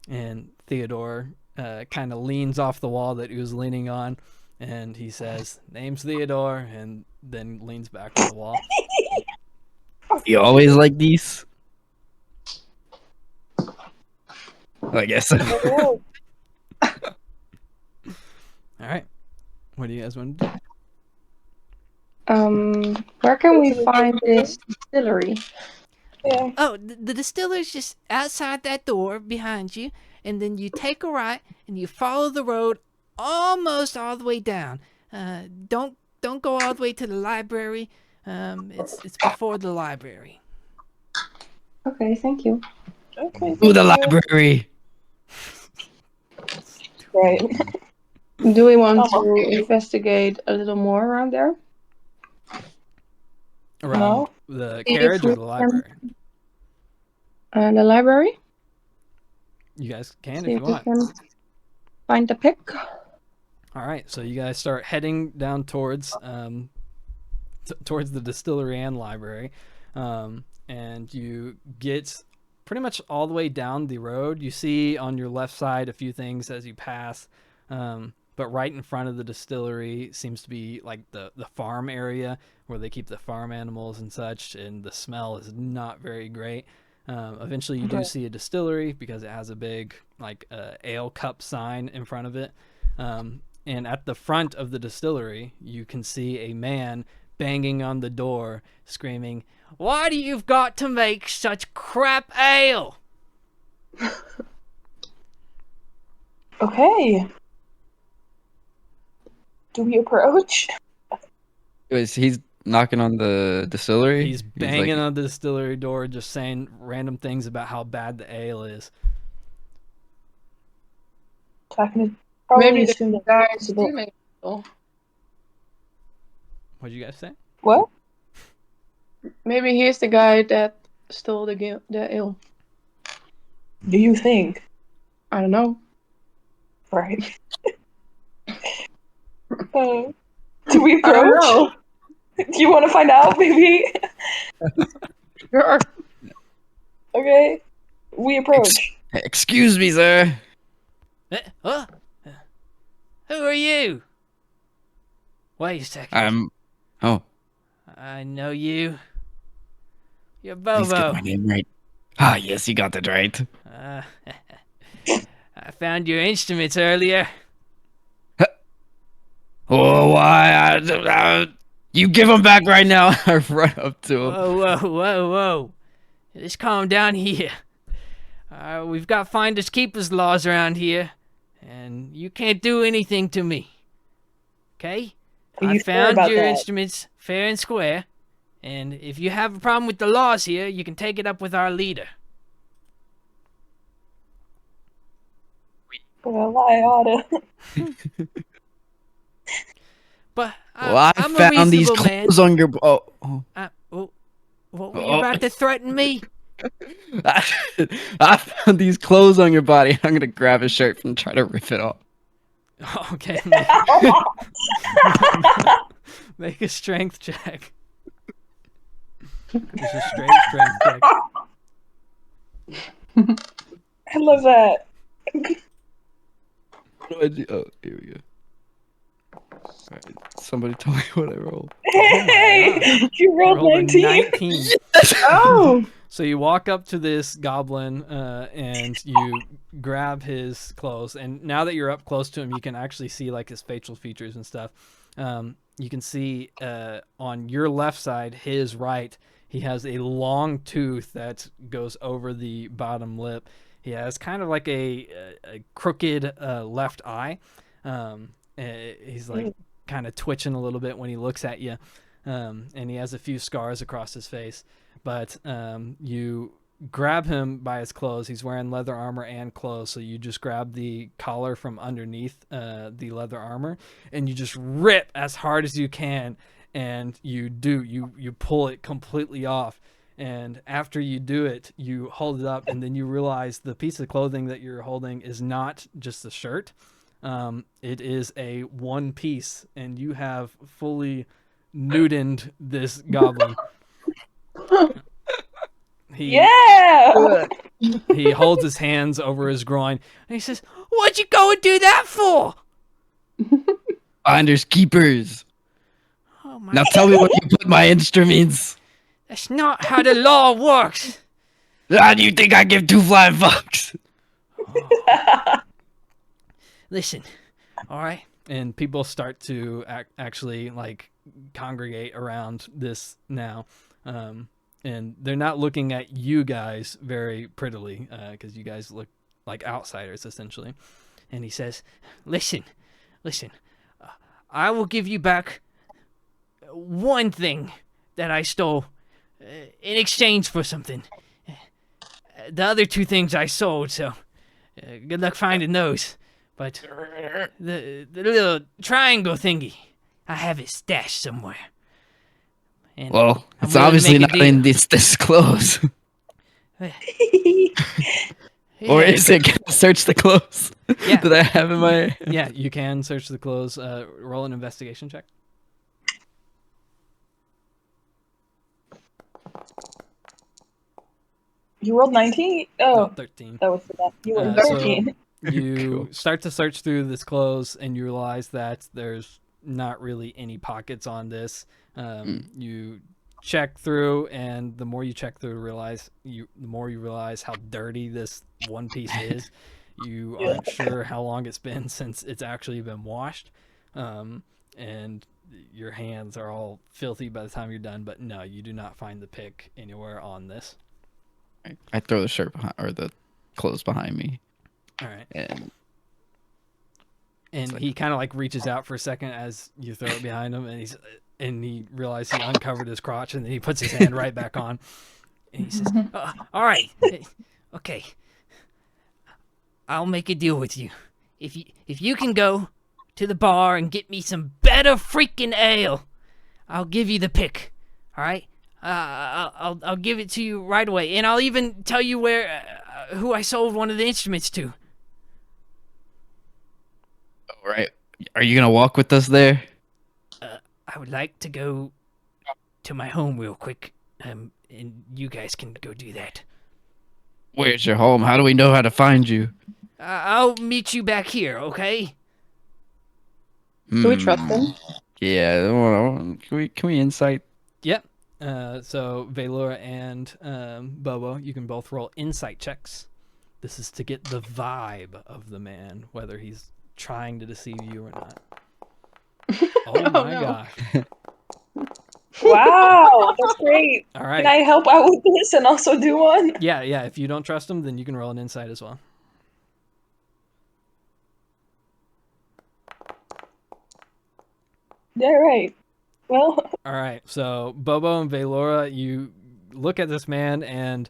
And Theodore kind of leans off the wall that he was leaning on, and he says, "Name's Theodore," and then leans back on the wall. You always like these? I guess so. Oh, All right. What do you guys want to do? Where can we find this distillery? yeah. Oh, the distiller's just outside that door behind you, and then you take a right and you follow the road almost all the way down. Don't go all the way to the library. It's before the library. Okay, thank you. Okay. To the thank you. library. Right. Do we want to investigate a little more around there? Around No. the If carriage or we the library? The library? You guys can See if if you we want. can find the pick. All right, so you guys start heading down towards towards the distillery and library, and you get pretty much all the way down the road. You see on your left side a few things as you pass, but right in front of the distillery seems to be like the farm area where they keep the farm animals and such, and the smell is not very great. Eventually, you do see a distillery because it has a big like ale cup sign in front of it. And at the front of the distillery, you can see a man banging on the door, screaming, "Why do you've got to make such crap ale?" Okay. Do we approach? He's knocking on the distillery? He's banging on the distillery door, just saying random things about how bad the ale is. Talking to probably Maybe assume the that guy it's a bit- stealing. Oh, What'd you guys say? What? maybe he's the guy that stole the ale. Do you think? I don't know. Right. Do we I don't approach? know. Do you want to find out, maybe? Sure. Okay. We approach. Excuse me, sir. Huh? Who are you? Wait a second. Oh, I know you. You're please get Bobo. my name right. Ah, yes, you got that right. I found your instruments earlier. Oh, why? You give them back right now. I run up to him. Whoa. Just calm down here. We've got finders keepers laws around here, and you can't do anything to me. Okay? Are I you sure found about your that? instruments fair and square, and if you have a problem with the laws here, you can take it up with our leader. Well, I oughta. But Well, I I'm a found these reasonable man. clothes on your. What were you about to threaten me? I found these clothes on your body. I'm gonna grab his shirt and try to rip it off. Okay. Make a strength check. Just a straight strength check. I love that. What do I do? Oh, here we go. Alright, somebody tell me what I rolled. Hey, you rolled Rolled a 19. 19. Oh, So you walk up to this goblin and you grab his clothes, and now that you're up close to him, you can actually see like his facial features and stuff. You can see on your left side, his right, he has a long tooth that goes over the bottom lip. He has kind of like a crooked left eye. He's like kind of twitching a little bit when he looks at you, and he has a few scars across his face. But you grab him by his clothes. He's wearing leather armor and clothes, so you just grab the collar from underneath the leather armor, and you just rip as hard as you can, and you pull it completely off. And after you do it, you hold it up, and then you realize the piece of clothing that you're holding is not just a shirt. It is a one piece, and you have fully nudened this goblin. Yeah! He holds his hands over his groin, and he says, "What'd you go and do that for?" Finders keepers. Oh my! Now tell me where you put my instruments. That's not how the law works. How do you think I give two flying fucks? Listen, all right. And people start to actually like congregate around this now, and they're not looking at you guys very prettily because you guys look like outsiders essentially. And he says, "Listen, I will give you back one thing that I stole in exchange for something. The other two things I sold, so good luck finding those. But the little triangle thingy, I have it stashed somewhere. And Well, I'm it's willing to obviously make a not deal." in this clothes. Or Yeah. is it? Can I search the clothes Yeah. that I have in my... Yeah, you can search the clothes. Roll an investigation check. You rolled 19? No, Oh, 13. that was for that. You rolled So 13. you Cool. start to search through this clothes, and you realize that there's not really any pockets on this. You check through, and the more you check through, the more you realize how dirty this one piece is. You aren't sure how long it's been since it's actually been washed, and your hands are all filthy by the time you're done. But no, you do not find the pick anywhere on this. I throw the shirt behind, or the clothes behind me. All right. And And he kind of like reaches out for a second as you throw it behind him, and he realizes he uncovered his crotch, and then he puts his hand right back on, and he says, All right, okay. I'll make a deal with you. If you can go to the bar and get me some better freaking ale, I'll give you the pick. All right. I'll give it to you right away, and I'll even tell you who I sold one of the instruments to. all right, are you gonna walk with us there? I would like to go to my home real quick, and you guys can go do that. Where's your home? How do we know how to find you? I'll meet you back here, okay? Do we trust him? Yeah. Can we insight? "Yep." So Vaelora and Bobo, you can both roll insight checks. This is to get the vibe of the man, whether he's trying to deceive you or not. Oh my no. gosh! Wow, that's great. All Can right. I help out with this and also do one? Yeah. If you don't trust him, then you can roll an insight as well. Yeah, right. Well, All right. So Bobo and Vaelora, you look at this man, and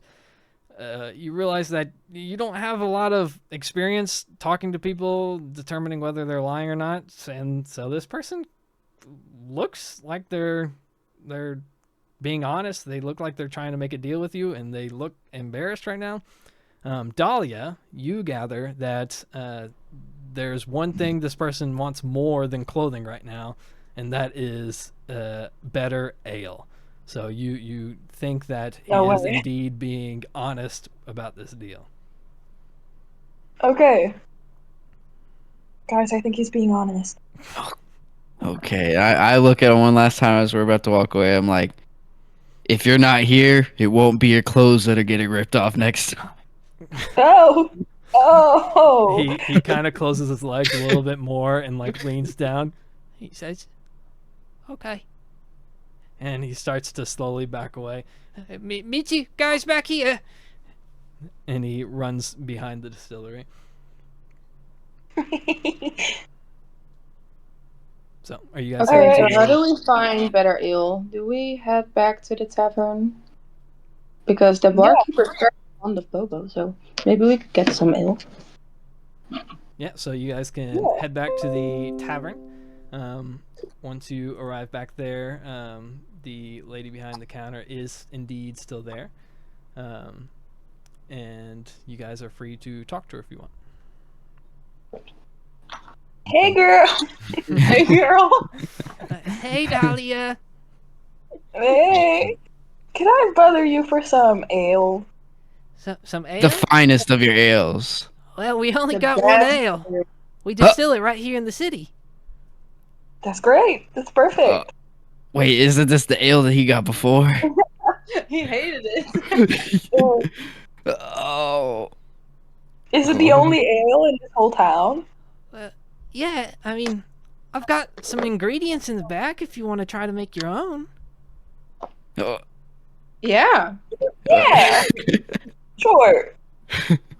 you realize that you don't have a lot of experience talking to people, determining whether they're lying or not. And so this person looks like they're being honest. They look like they're trying to make a deal with you, and they look embarrassed right now. Dahlia, you gather that there's one thing this person wants more than clothing right now, and that is better ale. So you think that he No is way. indeed being honest about this deal. okay. Guys, I think he's being honest. Okay, I look at him one last time as we're about to walk away. I'm like, if you're not here, it won't be your clothes that are getting ripped off next time. Oh! Oh! He kind of closes his legs a little bit more and like leans down. He says, okay. And he starts to slowly back away, Meet you guys back here. and he runs behind the distillery. So Are you guys Okay, heading so Alright. to how the? do we find better ale? Do we head back to the tavern? Because the barkeeper is very fond of Bobo, so maybe we could get some ale. Yeah, so you guys can Yeah. head back to the tavern. Once you arrive back there, the lady behind the counter is indeed still there. And you guys are free to talk to her if you want. Hey, girl. Hey, girl. Hey, Dahlia. Hey. Can I bother you for some ale? Some ale? The finest of your ales. Well, we only The got one best. ale. We distill it right here in the city. That's great. That's perfect. Wait, isn't this the ale that he got before? He hated it. Oh, Oh. is it the only ale in this whole town? Yeah, I mean, I've got some ingredients in the back if you want to try to make your own. Oh. Yeah. Yeah. Sure.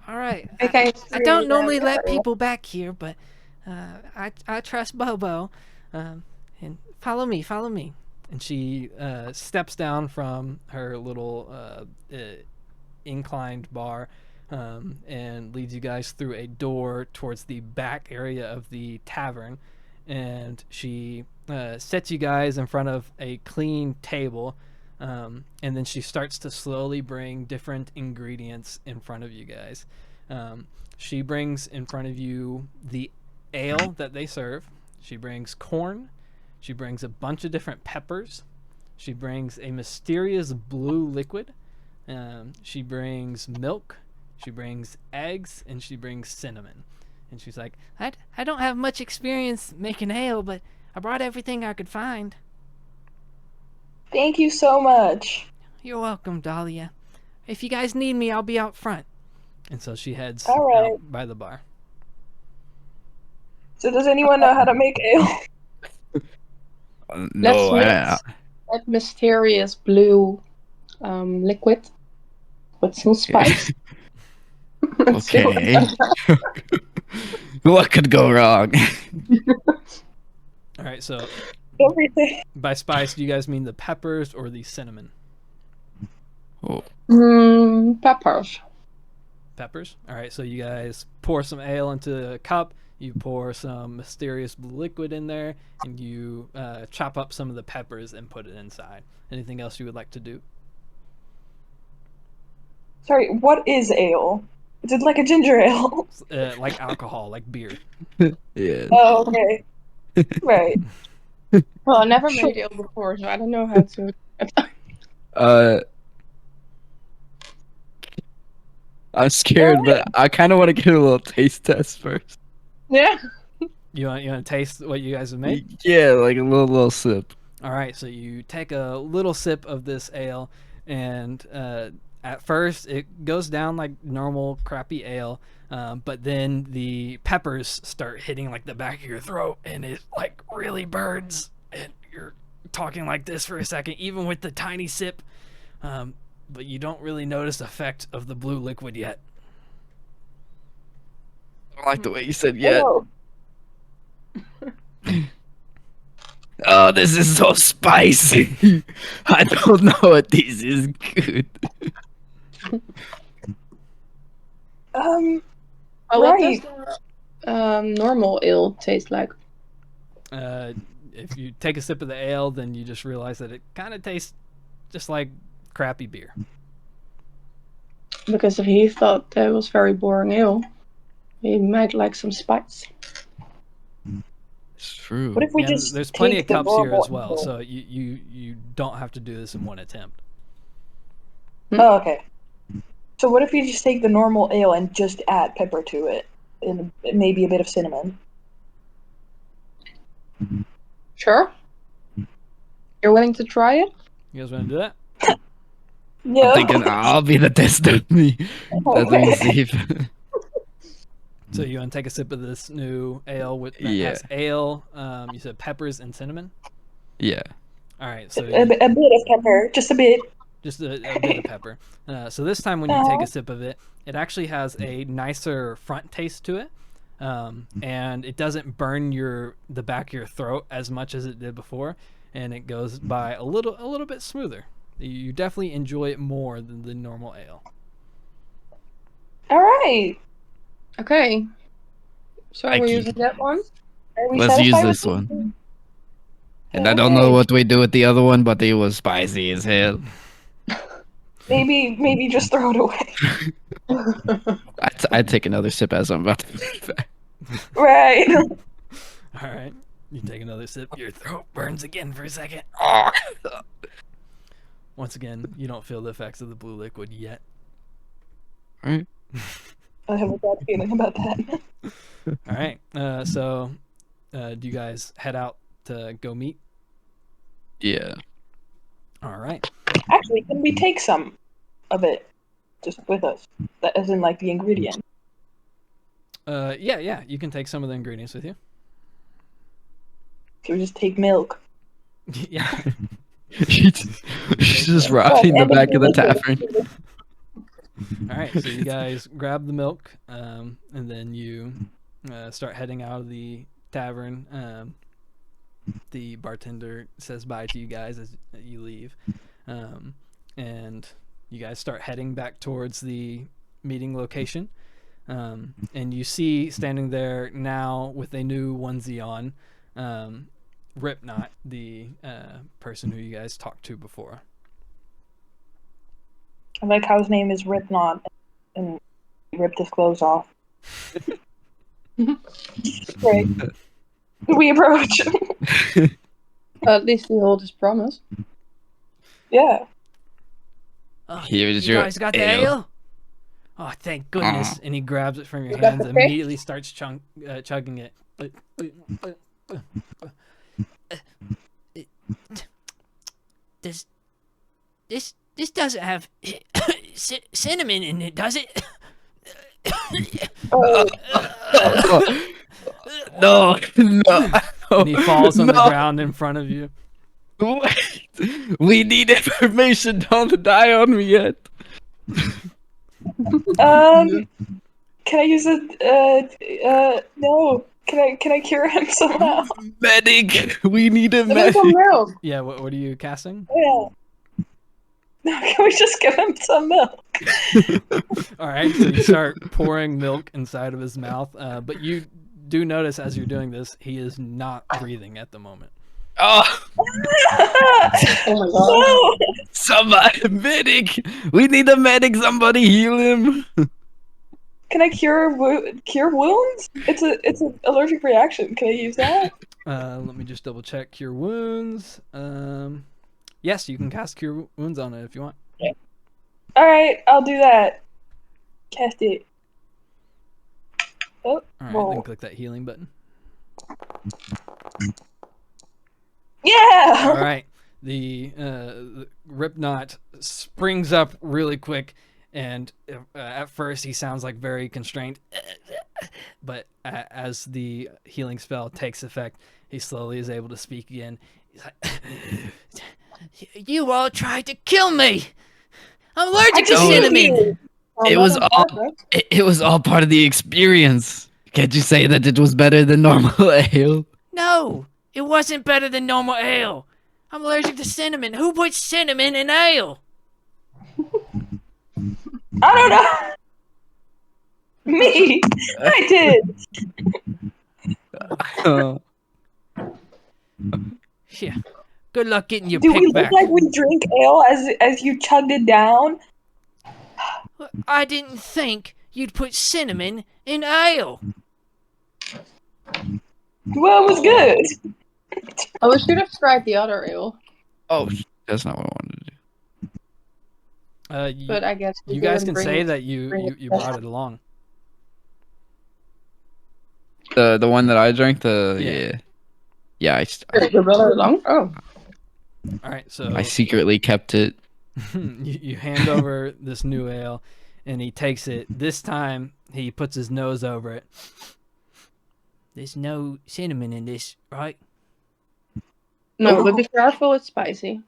All right. Okay. I don't normally let people back here, but I trust Bobo. And follow me. And she steps down from her little inclined bar and leads you guys through a door towards the back area of the tavern. And she sets you guys in front of a clean table. And then she starts to slowly bring different ingredients in front of you guys. She brings in front of you the ale that they serve. She brings corn. She brings a bunch of different peppers. She brings a mysterious blue liquid. She brings milk. She brings eggs, and she brings cinnamon. And she's like, I don't have much experience making ale, but I brought everything I could find. Thank you so much. You're welcome, Dahlia. If you guys need me, I'll be out front. and so she heads All right. out by the bar. So does anyone know how to make ale? No, Let's mix that mysterious blue liquid with some spice. Let's see what Okay. comes out. What could go wrong? All right, so Everything. by spice, do you guys mean the peppers or the cinnamon? Oh, Peppers. Peppers. All right, so you guys pour some ale into a cup. You pour some mysterious blue liquid in there, and you chop up some of the peppers and put it inside. Anything else you would like to do? Sorry, what is ale? Is it like a ginger ale? Like alcohol, like beer. yeah. Oh, okay. Right. Well, I never made ale before, so I don't know how to. I'm scared, but I kind of want to get a little taste test first. Yeah. You want to taste what you guys have made? Yeah, like a little sip. All right, so you take a little sip of this ale, and at first it goes down like normal crappy ale, but then the peppers start hitting like the back of your throat, and it like really burns, and you're talking like this for a second, even with the tiny sip, but you don't really notice the effect of the blue liquid yet. I don't like the way you said yet. Oh, Oh, this is so spicy. I don't know what this is good. Oh, what right. does the normal ale taste like? If you take a sip of the ale, then you just realize that it kind of tastes just like crappy beer. Because if he thought that was very boring ale, he might like some spice. It's true. What if we Yeah, just there's plenty of take the cups here normal as well, ale? so you don't have to do this in one attempt. Oh, okay. So what if you just take the normal ale and just add pepper to it, and maybe a bit of cinnamon? Sure. You're willing to try it? You guys want to do that? Yeah. I'm thinking I'll be the test of me. Let me see if... So you want to take a sip of this new ale with that Yeah. has ale? You said peppers and cinnamon. Yeah. All right, so a bit of pepper, just a bit. just a bit of pepper. So this time when you take a sip of it, it actually has a nicer front taste to it. and it doesn't burn the back of your throat as much as it did before, and it goes by a little bit smoother. You definitely enjoy it more than the normal ale. All right. Okay. So I we're keep- using that one? Are we Let's use satisfied this with one. And I don't know what we do with the other one, but it was spicy as hell. Maybe just throw it away. I'd take another sip as I'm about to. Right. All right, you take another sip. Your throat burns again for a second. Once again, you don't feel the effects of the blue liquid yet. Alright. I have a bad feeling about that. All right, so do you guys head out to go meet? Yeah. All right. Actually, can we take some of it just with us? That as in like the ingredient. Yeah, you can take some of the ingredients with you. Can we just take milk? Yeah. She's just robbing the back of the tavern. All right, so you guys grab the milk, and then you start heading out of the tavern. The bartender says bye to you guys as you leave, and you guys start heading back towards the meeting location. And you see standing there now with a new onesie on, Ripknot, the person who you guys talked to before. I like how his name is Ripknot and he ripped his clothes off. Great. We approach. At least he hold his promise. Yeah. Oh, Here's you your guys got the ale. ale? Oh, thank goodness. And he grabs it from your You got hands the and pick? immediately starts chugging it. This doesn't have cinnamon in it, does it? Oh, No, no. And he falls on the No. ground in front of you. Wait. We need information. Don't die on me yet. can I use it? No. Can I cure him somehow? Medic. We need a Give him some medic. milk. Yeah, what are you casting? Yeah. No, can we just give him some milk? All right, so you start pouring milk inside of his mouth, but you do notice as you're doing this, he is not breathing at the moment. Oh, Oh my god. No! somebody, medic. We need a medic. Somebody heal him. Can I cure wounds? It's an allergic reaction. Can I use that? Let me just double check Cure Wounds. Yes, you can cast Cure Wounds on it if you want. All right, I'll do that. Cast it. Oh, All right, roll. then click that healing button. Yeah. All right, the Ripknot springs up really quick, and at first he sounds like very constrained, but as the healing spell takes effect, he slowly is able to speak again. He's like, You all tried to kill me! I'm allergic I to just cinnamon! It was all. It was all part of the experience. Can't you say that it was better than normal ale? No! It wasn't better than normal ale! I'm allergic to cinnamon. Who puts cinnamon in ale? I don't know. Me. I did. Uh, Yeah. Good luck getting your Do we pick look back. like we drink ale as you chugged it down? I didn't think you'd put cinnamon in ale. Well, it was good. Oh, we should have tried the other ale, oh, that's not what I wanted to do. but I guess we You guys didn't can bring say it. that you brought it along. The one that I drank. Yeah. Yeah. We brought it along. Oh, All right, so I secretly kept it. you hand over this new ale, and he takes it. This time, he puts his nose over it. There's no cinnamon in this, right? no, but be careful, it's spicy.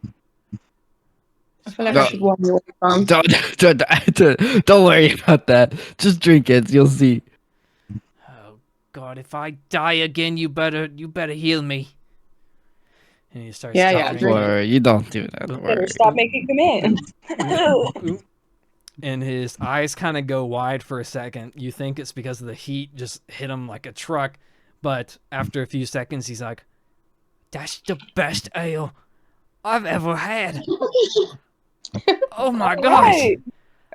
I feel like I No. should warn you when it comes. Don't worry about that. Just drink it. You'll see. Oh, God, if I die again, you better heal me. And he starts Yeah, talking. drink. Or you don't do that. Boom. Better Worry. stop making demands. Oop. And his eyes kind of go wide for a second. You think it's because of the heat just hit him like a truck. But after a few seconds, he's like, "That's the best ale I've ever had. Oh my gosh. Right.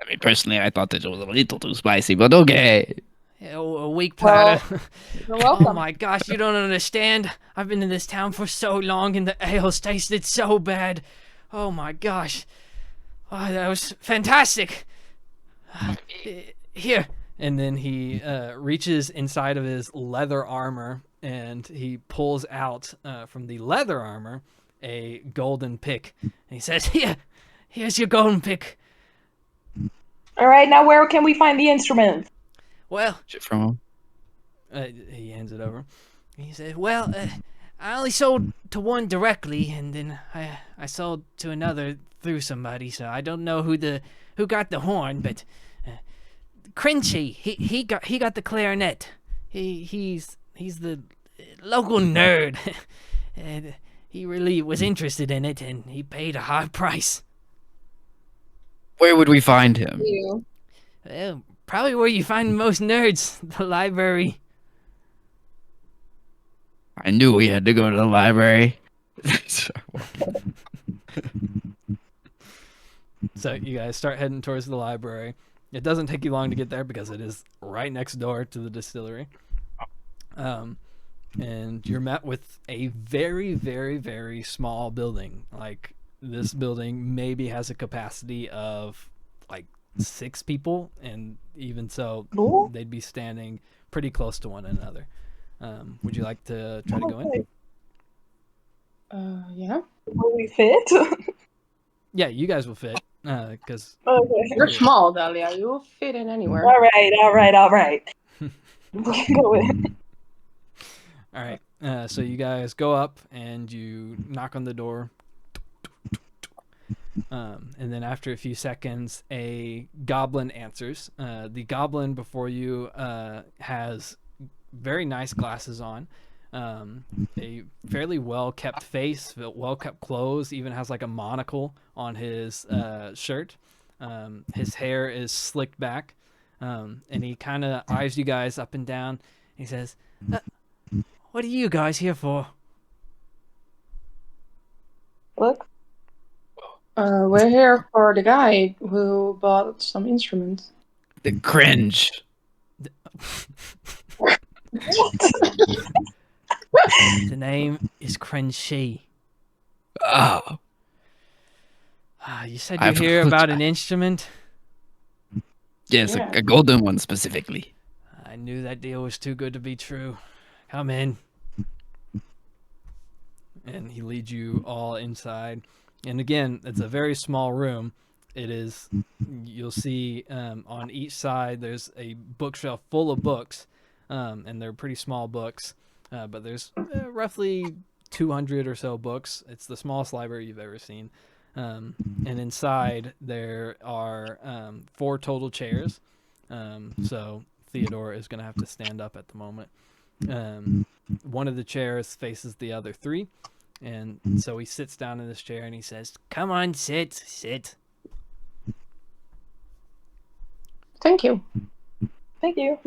I mean, personally, I thought that it was a little too spicy, but okay. A weak platter. You're Oh welcome. my gosh, you don't understand. I've been in this town for so long and the ales tasted so bad. Oh my gosh. Oh, that was fantastic. Here." And then he reaches inside of his leather armor and he pulls out from the leather armor a golden pick. And he says, here's your golden pick. All right, now where can we find the instrument? Well, Shit from him. He hands it over. he said, well, I only sold to one directly, and then I sold to another through somebody, so I don't know who got the horn, but Crinchy, he got the clarinet. He's the local nerd, and he really was interested in it, and he paid a high price. Where would we find him? You. Well, probably where you find most nerds, the library. I knew we had to go to the library. So you guys start heading towards the library. It doesn't take you long to get there because it is right next door to the distillery. And you're met with a very, very, very small building. Like, this building maybe has a capacity of like 6 people, and even so, Cool. they'd be standing pretty close to one another. Would you like to try to go in? Yeah. Will we fit? Yeah, you guys will fit because Okay. You're small, Dahlia. You will fit in anywhere. All right. We can go in. all right. So you guys go up and you knock on the door. And then after a few seconds, a goblin answers. The goblin before you has very nice glasses on, a fairly well-kept face, well-kept clothes, even has like a monocle on his shirt. His hair is slicked back, and he kind of eyes you guys up and down. He says, What are you guys here for? Look. We're here for the guy who bought some instruments. The cringe. The name is Crenshi. Oh. You said I've you're here heard about that. an instrument? Yes, Yeah. a golden one specifically. I knew that deal was too good to be true. Come in. and he leads you all inside. And again, it's a very small room. It is, you'll see on each side there's a bookshelf full of books, and they're pretty small books, but there's roughly 200 or so books. It's the smallest library you've ever seen. And inside there are 4 total chairs. So Theodore is going to have to stand up at the moment. One of the chairs faces the other 3. And so he sits down in this chair and he says, "Come on, sit. Thank you. Thank you.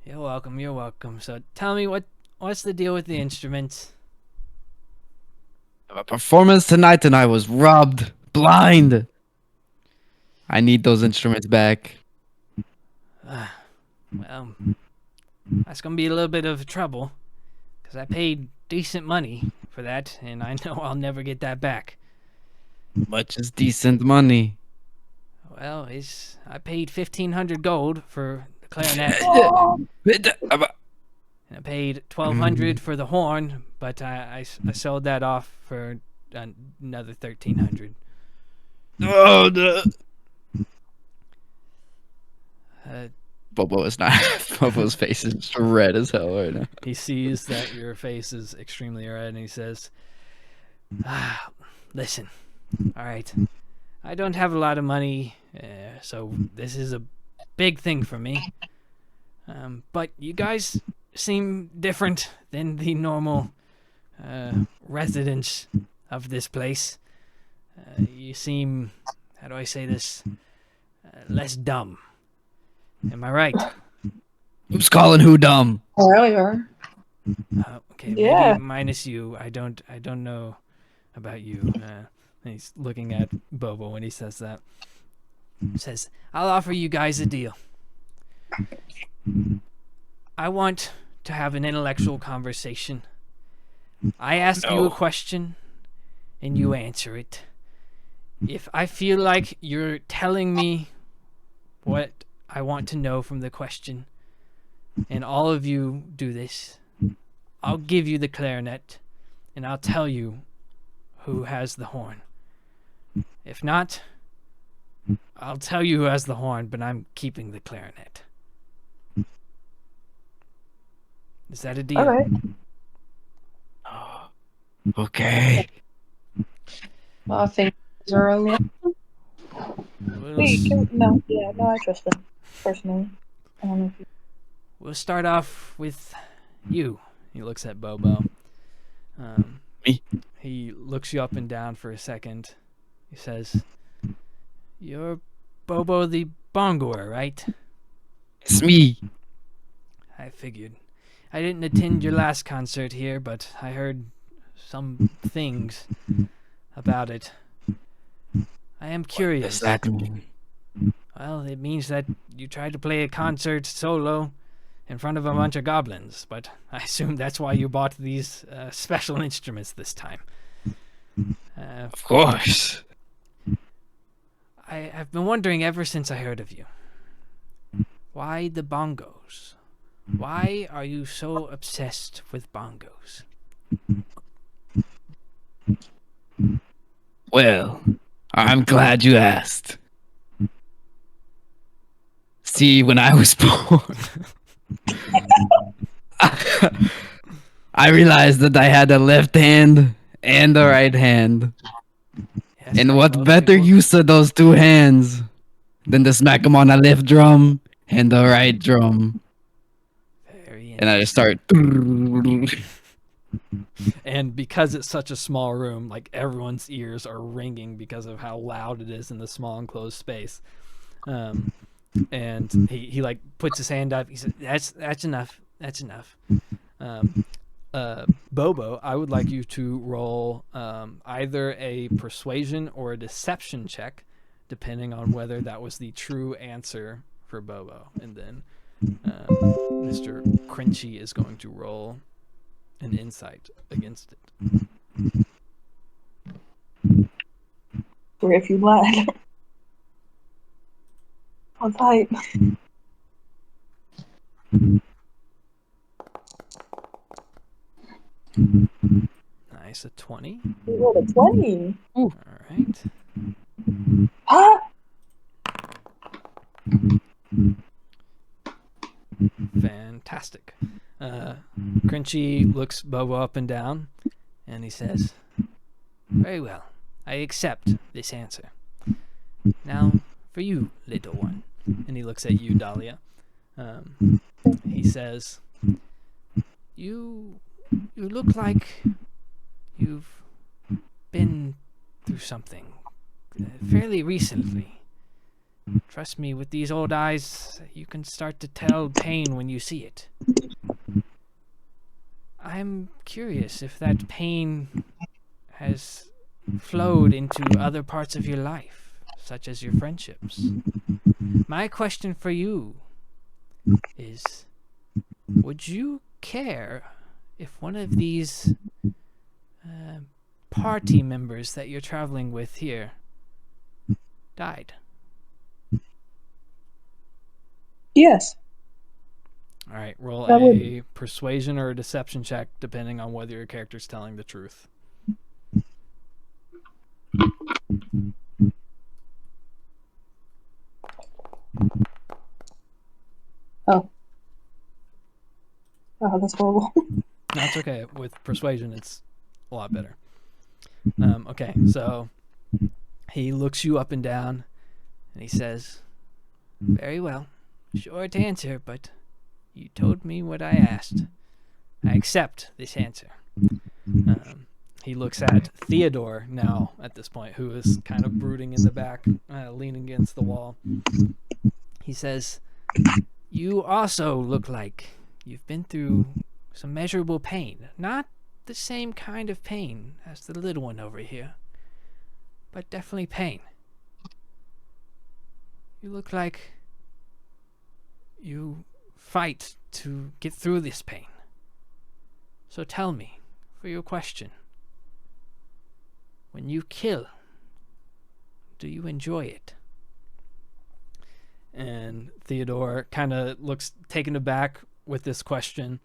You're welcome. So tell me, what's the deal with the instruments? I have a performance tonight and I was robbed blind. I need those instruments back. Well, that's gonna be a little bit of trouble, because I paid decent money for that, and I know I'll never get that back. Much is decent money. Well, I paid 1,500 gold for the clarinet, and I paid 1,200 for the horn, but I sold that off for another 1,300. Oh, no. Uh, Bobo's not. Bobo's face is just red as hell right now. He sees that your face is extremely red and he says, Listen, all right, I don't have a lot of money, so this is a big thing for me. But you guys seem different than the normal residents of this place. You seem, how do I say this, less dumb. Am I right? Who's calling who dumb? Earlier. Okay, Yeah. maybe minus you. I don't know about you. He's looking at Bobo when he says that. Says, I'll offer you guys a deal. I want to have an intellectual conversation. I ask you a question, and you answer it. If I feel like you're telling me what I want to know from the question, and all of you do this, I'll give you the clarinet, and I'll tell you who has the horn. If not, I'll tell you who has the horn, but I'm keeping the clarinet. Is that a deal? Okay. Okay. Well, I think these are only. Wait, no, I trust them, personally. I don't know if you... We'll start off with you. He looks at Bobo. Me? He looks you up and down for a second. He says, "You're Bobo the Bongoer, right?" It's me. I figured. I didn't attend your last concert here, but I heard some things about it. I am What does curious. that mean? Well, it means that you tried to play a concert solo in front of a bunch of goblins, but I assume that's why you bought these special instruments this time. Of course. I've been wondering ever since I heard of you. Why the bongos? Why are you so obsessed with bongos? Well, I'm glad you asked. See, when I was born, I realized that I had a left hand and a right hand. Yes, And like what most better people- use of those two hands than to smack them on a left drum and the right drum? Very And I just start. And because it's such a small room, like everyone's ears are ringing because of how loud it is in the small enclosed space. And he like puts his hand up. He said, "That's enough. That's enough." Bobo, I would like you to roll either a persuasion or a deception check, depending on whether that was the true answer for Bobo. And then Mr. Crinchy is going to roll an insight against it. Or if you lied. Hold tight. Nice, a 20. You rolled a 20. All right. Huh? Fantastic. Crinchy looks Bobo up and down, and he says, "Very well. I accept this answer. Now, for you, little one." And he looks at you, Dahlia. He says, You look like you've been through something fairly recently. Trust me, with these old eyes, you can start to tell pain when you see it. I'm curious if that pain has flowed into other parts of your life, such as your friendships. My question for you is, would you care if one of these party members that you're traveling with here died? Yes. All right, roll That a persuasion or a deception check, depending on whether your character's telling the truth. Oh, that's horrible. That's okay. With persuasion, it's a lot better. Okay, so he looks you up and down, and he says, "Very well. Short answer, but You told me what I asked. I accept this answer. He looks at Theodore now at this point, who is kind of brooding in the back, leaning against the wall. He says, you also look like you've been through some measurable pain. Not the same kind of pain as the little one over here, but definitely pain. You look like you fight to get through this pain. So tell me, for your question, when you kill, do you enjoy it? And Theodore kind of looks taken aback with this question,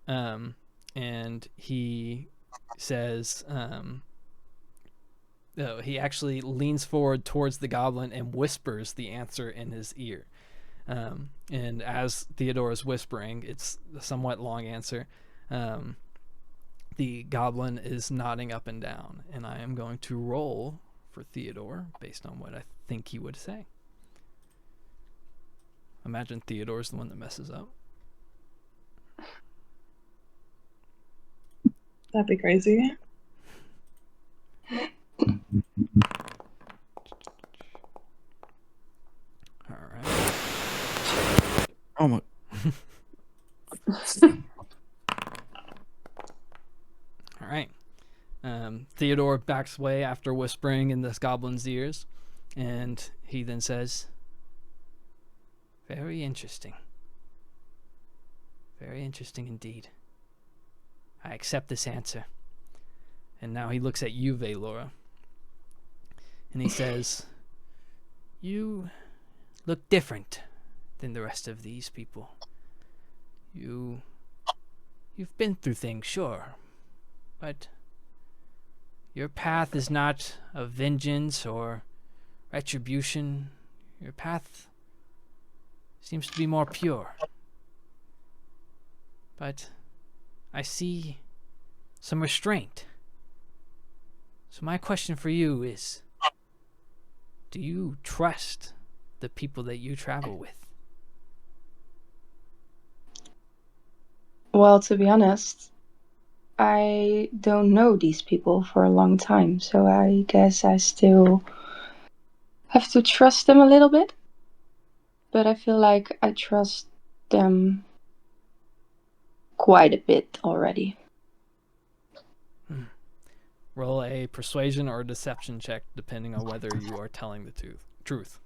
and he says, he actually leans forward towards the goblin and whispers the answer in his ear. And as Theodore is whispering, it's a somewhat long answer. The goblin is nodding up and down, and I am going to roll for Theodore based on what I think he would say. Imagine Theodore's the one that messes up. That'd be crazy. All right. Oh my. All right. Theodore backs away after whispering in this goblin's ears, and he then says, very interesting. Very interesting indeed. I accept this answer. And now he looks at you, Vaelora, and he says, you look different than the rest of these people. You've been through things, sure, but your path is not of vengeance or retribution. Your path seems to be more pure. But I see some restraint. So my question for you is, do you trust the people that you travel with? Well, to be honest, I don't know these people for a long time, so I guess I still have to trust them a little bit. But I feel like I trust them quite a bit already. Roll a persuasion or a deception check, depending on whether you are telling the truth.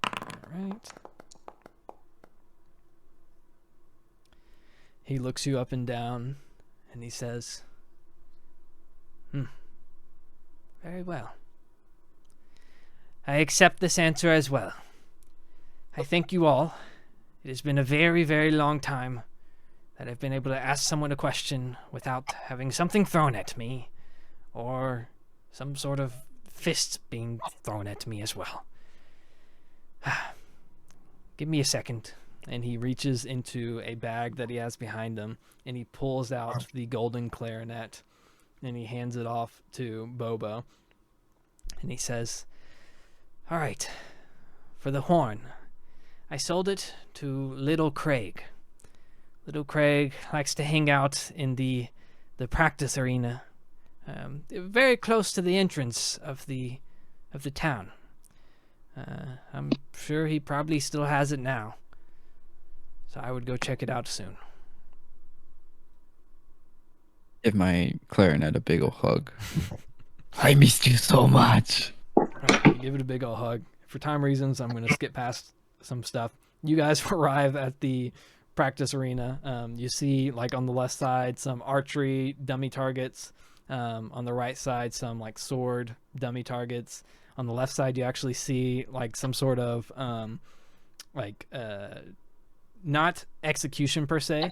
All right. He looks you up and down, and he says, very well. I accept this answer as well. I thank you all. It has been a very, very long time that I've been able to ask someone a question without having something thrown at me, or some sort of fist being thrown at me as well. Give me a second. And he reaches into a bag that he has behind him, and he pulls out the golden clarinet, and he hands it off to Bobo. And he says, all right, for the horn, I sold it to Little Craig. Little Craig likes to hang out in the practice arena, very close to the entrance of the town. I'm sure he probably still has it now, so I would go check it out soon. Give my clarinet a big ol' hug. I missed you so much. Right, you give it a big old hug. For time reasons, I'm going to skip past some stuff. You guys arrive at the practice arena. You see, like, on the left side, some archery dummy targets. On the right side, some, like, sword dummy targets. On the left side, you actually see, like, some sort of, not execution per se,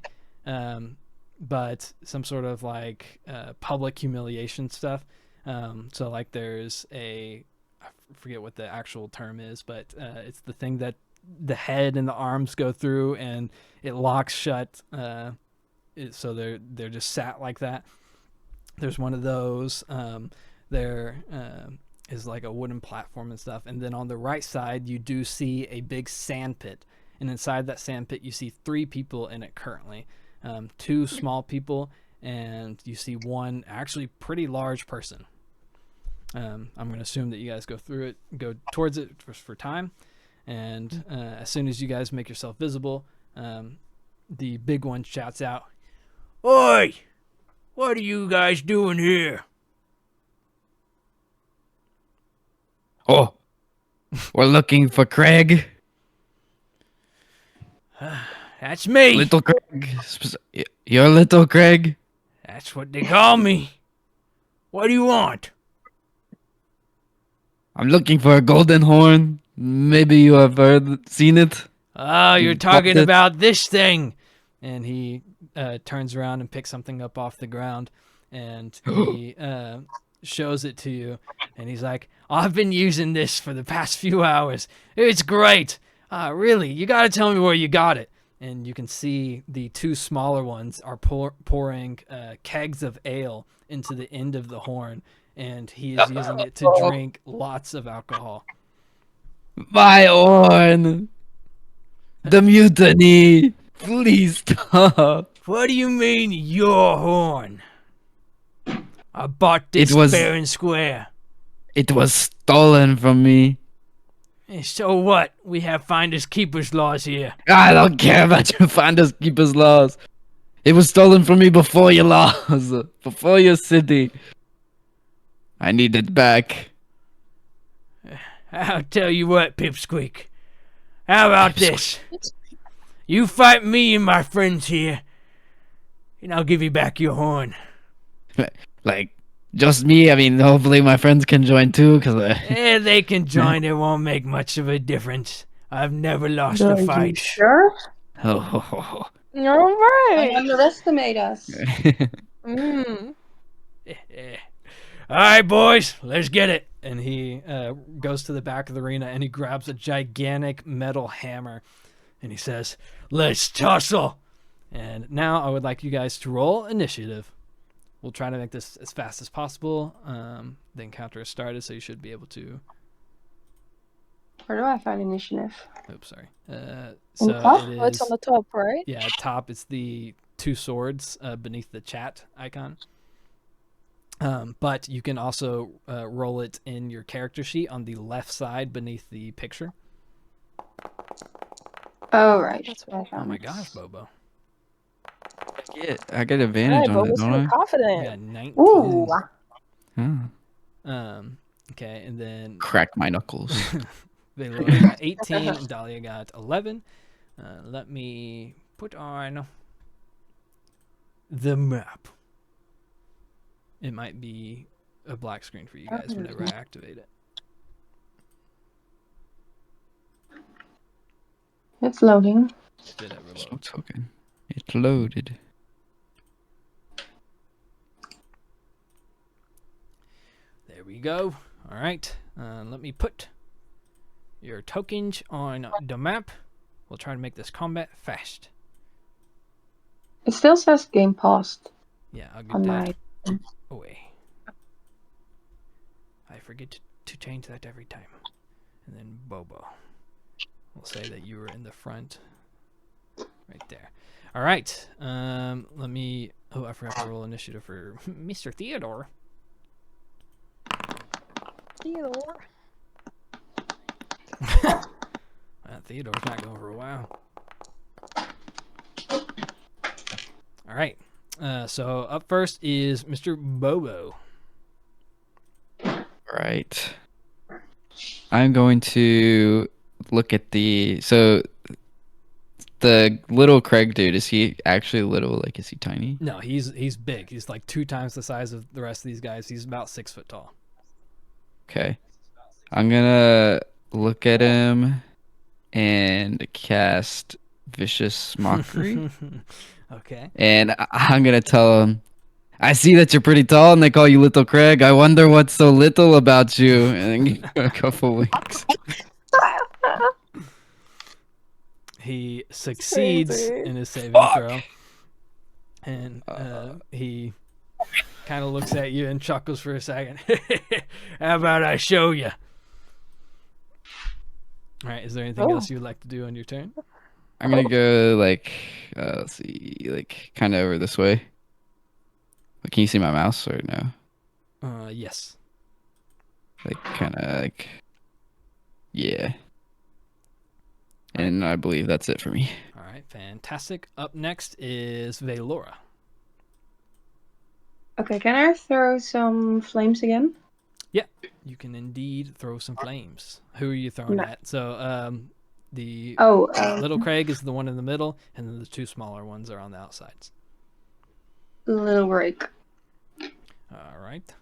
but some sort of, like, public humiliation stuff. So, like, there's I forget what the actual term is, but it's the thing that the head and the arms go through and it locks shut, so they're just sat like that. There's one of those. there is like a wooden platform and stuff. And then on the right side, you do see a big sand pit. And inside that sand pit, you see 3 people in it currently. 2 small people, and you see 1 actually pretty large person. I'm going to assume that you guys go towards it for time. And as soon as you guys make yourself visible, the big one shouts out, "Oi! What are you guys doing here?" Oh, we're looking for Craig. That's me. Little Craig. You're Little Craig? That's what they call me. What do you want? I'm looking for a golden horn. Maybe you have seen it. Oh, you're You talking dropped it. about this thing. And he turns around and picks something up off the ground, and he shows it to you. And he's like, "I've been using this for the past few hours. It's great. Really, you got to tell me where you got it." And you can see the 2 smaller ones are pouring kegs of ale into the end of the horn, and he is using it to drink lots of alcohol. My horn. The mutiny. Please stop. What do you mean, your horn? I bought this It was- fair and square. It was stolen from me. So what? We have finders keepers laws here. I don't care about your finders keepers laws. It was stolen from me before your laws, before your city. I need it back. I'll tell you what, Pipsqueak. How about this? You fight me and my friends here, and I'll give you back your horn. Like, just me? I mean, hopefully my friends can join too, because They can join. It won't make much of a difference. I've never lost Are a you fight. sure? oh. All Don't right. underestimate us. Mm. All right, boys, let's get it. And he goes to the back of the arena, and he grabs a gigantic metal hammer, and he says, Let's tussle. and now I would like you guys to roll initiative. We'll try to make this as fast as possible. The encounter has started, so you should be able to... Where do I find initiative? Oops, sorry. top? It Oh, it's on is... the top, right? Yeah, at top, it's the 2 swords beneath the chat icon. But you can also roll it in your character sheet on the left side beneath the picture. Oh, right. That's I Oh found my it. gosh, Bobo. I get All advantage right, on but it, we're don't so I? confident. Yeah, 19. Ooh. Huh. Okay, and then Crack my knuckles. Vaelora got 18 and Dahlia got 11. Let me put on the map. It might be a black screen for you guys whenever I activate it. It's loading. Did it Slow reload? token. It loaded. There we go. All right. Let me put your tokens on the map. We'll try to make this combat fast. It still says game paused Yeah, I'll get on that my. away. I forget to change that every time. And then Bobo. We'll say that you were in the front. Right there. All right. Let me... Oh, I forgot to roll initiative for Mr. Theodore. Theodore. Theodore's not going for a while. All right. So up first is Mr. Bobo. Right. I'm going to look at the little Craig dude. Is he actually little? Like, is he tiny? No, he's big. He's like 2 times the size of the rest of these guys. He's about 6 foot tall. Okay. I'm gonna look at him and cast Vicious Mockery. Okay. And I'm gonna tell him, I see that you're pretty tall and they call you Little Craig. I wonder what's so little about you. And then give him a couple weeks. He succeeds crazy. in his saving throw. And he kind of looks at you and chuckles for a second. How about I show you? All right. Is there anything else you would like to do on your turn? I'm gonna go like, let's see, like kind of over this way. Can you see my mouse or no? Yes. Like kind of like, yeah. And I believe that's it for me. All right. Fantastic. Up next is Vaelora. Okay, can I throw some flames again? Yeah, you can indeed throw some flames. Who are you throwing No. at? So, the Oh, little Craig is the one in the middle, and then the two smaller ones are on the outsides. little break. All right.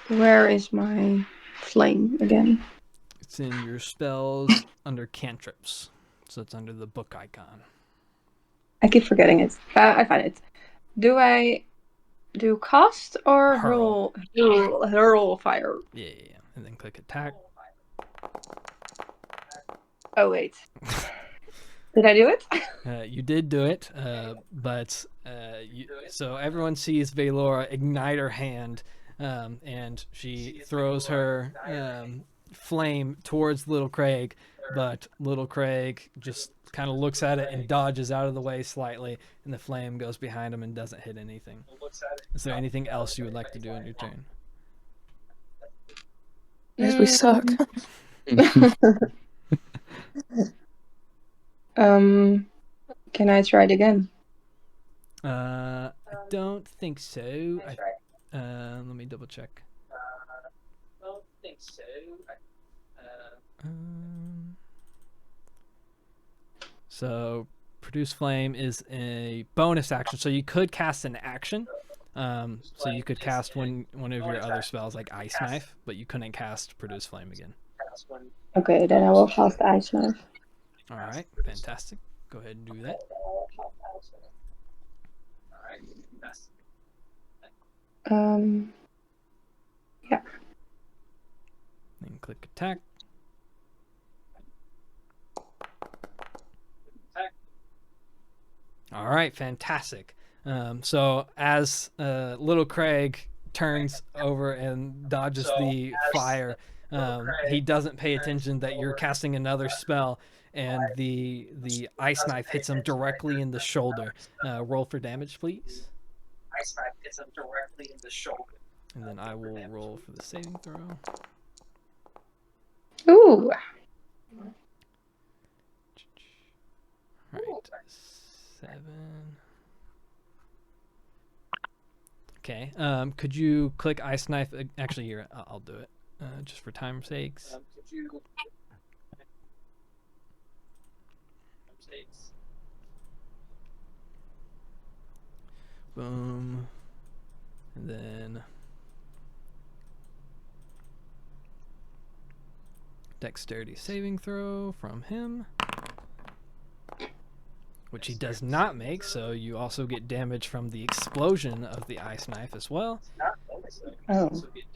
Where is my flame again? It's in your spells under cantrips. So it's under the book icon. I keep forgetting it. I find it. Do I do cast or Hurl. hurl fire? Yeah. And then click attack. Oh wait. Did I do it? You did do it, but so everyone sees Vaelora ignite her hand, and she throws her flame towards little Craig, but little Craig just kind of looks at it and dodges out of the way slightly, and the flame goes behind him and doesn't hit anything. Is there anything else you would like to do on your turn? Guys, we suck. Can I try it again? I don't think so. Let me double check. So produce flame is a bonus action, so you could cast an action. So you could cast one of your other spells like Ice Knife, but you couldn't cast produce flame again. Okay, then I will cast Ice Knife. All right, fantastic. Go ahead and do that. Yeah. Then click attack. All right, fantastic. So as little Craig turns over and dodges the fire, he doesn't pay attention that you're casting another spell, and the ice knife hits him directly in the shoulder. Roll for damage, please. And then I will roll for the saving throw. Ooh. Right, 7. Okay. Could you click ice knife? Actually, here I'll do it, just for time's sakes. Boom. And then dexterity saving throw from him, which he does not make, so you also get damage from the explosion of the ice knife as well. Oh.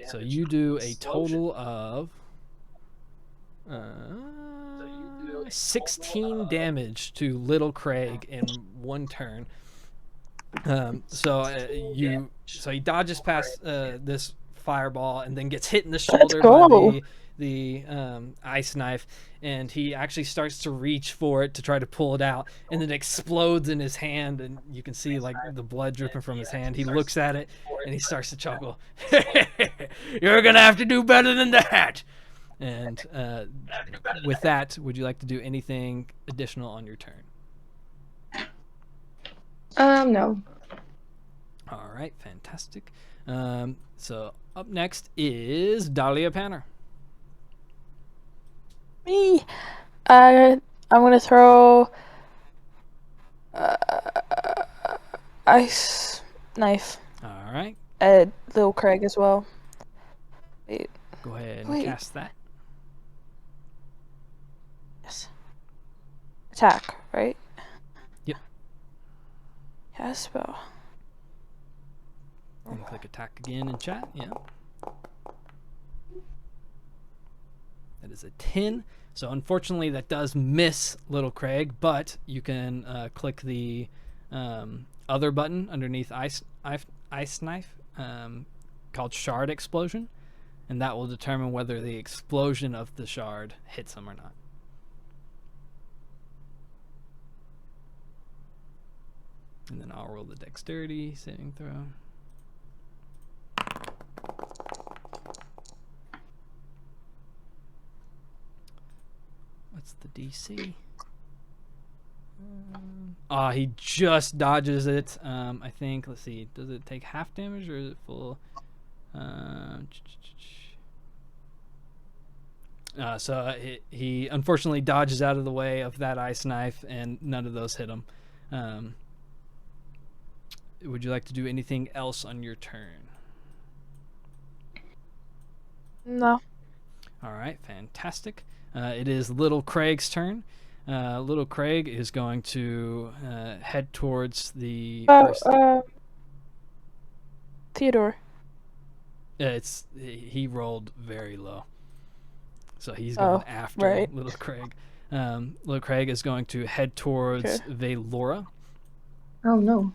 So you do a total of 16 damage to little Craig in one turn. So he dodges past this fireball and then gets hit in the shoulder by the ice knife, and he actually starts to reach for it to try to pull it out, and then explodes in his hand, and you can see like the blood dripping from his hand. He looks at it and he starts to chuckle. You're gonna have to do better than that. And with that, would you like to do anything additional on your turn? No. All right, fantastic. So up next is Dahlia Panner. Me. I'm gonna throw ice knife All right, at little Craig as well. Wait. go ahead and Wait. cast that. Yes. Attack, right? Yep. Cast spell. And click attack again in chat. Yeah. That is a 10. So unfortunately, that does miss little Craig, but you can click the other button underneath ice ice knife called Shard Explosion, and that will determine whether the explosion of the shard hits him or not. And then I'll roll the dexterity saving throw. What's the DC? He just dodges it. I think. Let's see. Does it take half damage or is it full? So he unfortunately dodges out of the way of that ice knife, and none of those hit him. Would you like to do anything else on your turn? No. All right, fantastic. It is Little Craig's turn. Little Craig is going to head towards the first. Theodore. He rolled very low, so he's going after Little Craig. Little Craig is going to head towards Vaelora. Oh no.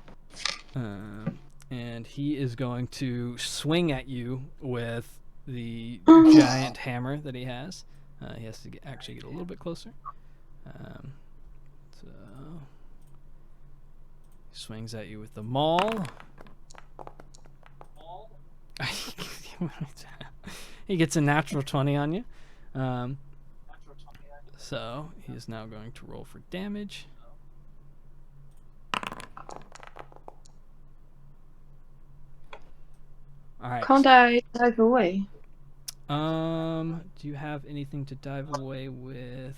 And he is going to swing at you with the giant hammer that he has. He has to actually get a little bit closer. So he swings at you with the maul. He gets a natural 20 on you. So he's now going to roll for damage. All right. Can't I dive away? Do you have anything to dive away with?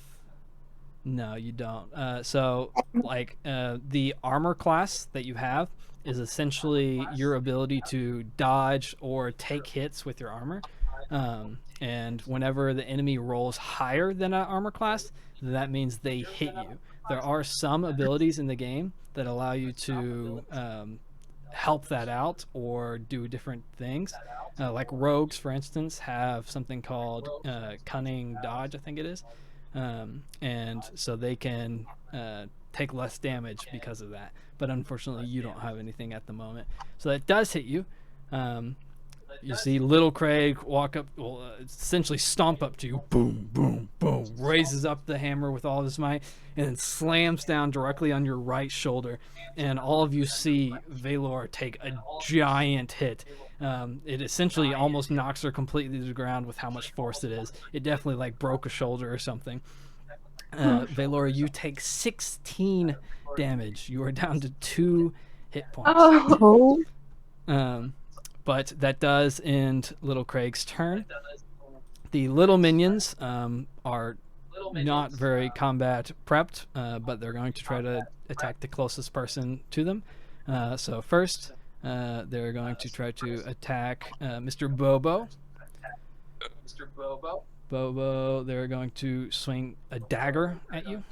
No, you don't. The armor class that you have is essentially your ability to dodge or take hits with your armor. And whenever the enemy rolls higher than an armor class, that means they hit you. There are some abilities in the game that allow you to help that out or do different things. Like rogues, for instance, have something called cunning dodge, I think it is. And so they can take less damage because of that. But unfortunately, you don't have anything at the moment. So that does hit you. You see Little Craig walk up, essentially stomp up to you, boom, boom, boom, raises up the hammer with all his might, and then slams down directly on your right shoulder. And all of you see Vaelora take a giant hit. It essentially almost knocks her completely to the ground with how much force it is. It definitely broke a shoulder or something. Vaelora, you take 16 damage. You are down to 2 hit points. Oh. But that does end Little Craig's turn. The little minions are not very combat prepped, but they're going to try to attack the closest person to them. So first, they're going to try to attack Mr. Bobo. Bobo, they're going to swing a dagger at you.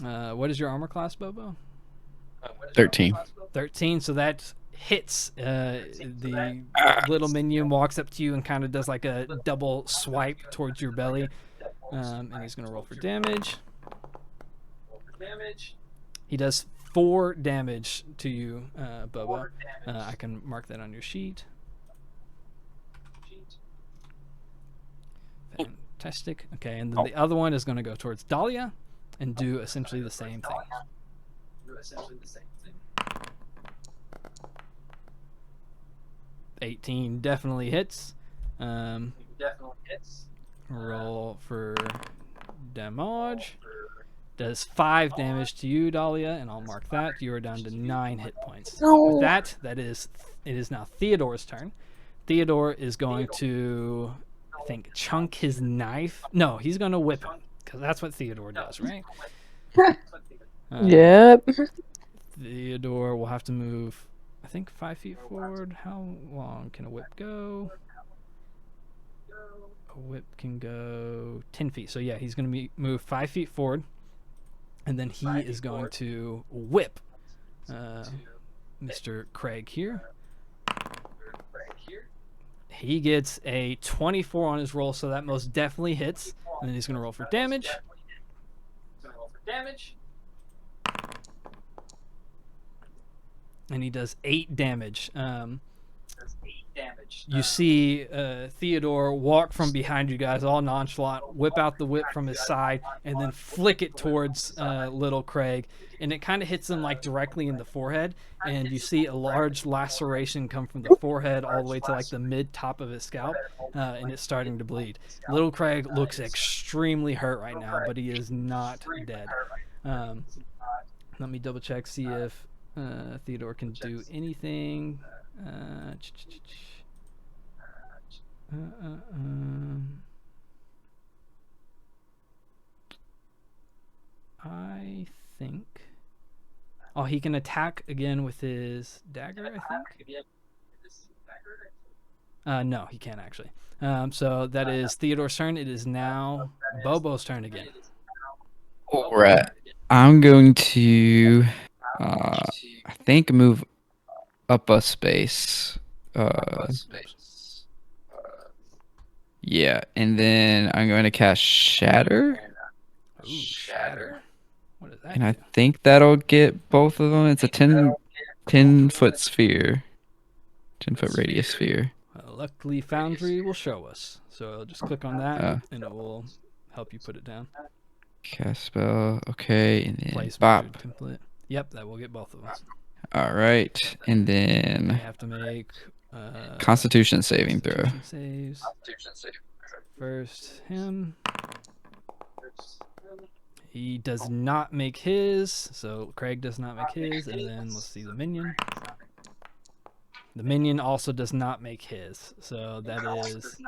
What is your armor class, Bobo? 13. 13, so that hits. The little minion walks up to you and kind of does like a double swipe towards your belly. And he's going to roll for damage. He does 4 damage to you, Bobo. I can mark that on your sheet. Fantastic. Okay, and then the other one is going to go towards Dahlia and do essentially the same thing. 18 definitely hits. Roll for damage. Does 5 damage to you, Dahlia, and I'll mark that. You are down to 9 hit points. No. With that, it is now Theodore's turn. Theodore is going to, I think, chunk his knife. No, he's going to whip him, because that's what Theodore does, right? Yep. Theodore will have to move, I think, 5 feet forward. How long can a whip go? A whip can go 10 feet. So yeah, he's going to move 5 feet forward. And then he is going to whip Mr. Craig here. He gets a 24 on his roll, so that most definitely hits. And then he's going to roll for damage. and he does 8 damage. You see Theodore walk from behind you guys, all nonchalant, whip out the whip from his side, and then flick it towards little Craig, and it kind of hits him like directly in the forehead, and you see a large laceration come from the forehead all the way to like the mid top of his scalp, and it's starting to bleed. Little Craig looks extremely hurt right now, but he is not dead. Let me double check, see if Theodore can do anything. I think. Oh, he can attack again with his dagger, I think. No, he can't actually. So that is Theodore's turn. It is now Bobo's turn again. All right. I'm going to, I think, move up a space. Yeah, and then I'm going to cast Shatter. Ooh, Shatter. What is that? And I think that'll get both of them. It's a 10-foot sphere. 10-foot radius sphere. Luckily, Foundry will show us. So I'll just click on that, and it will help you put it down. Cast spell. Okay, and then Place bop. measured template. Yep, that will get both of them. All right, and They then have to make Constitution saving throw. Constitution saves. First, him. He does not make his, so Craig does not make his, and then let's see the minion. The minion also does not make his, so that is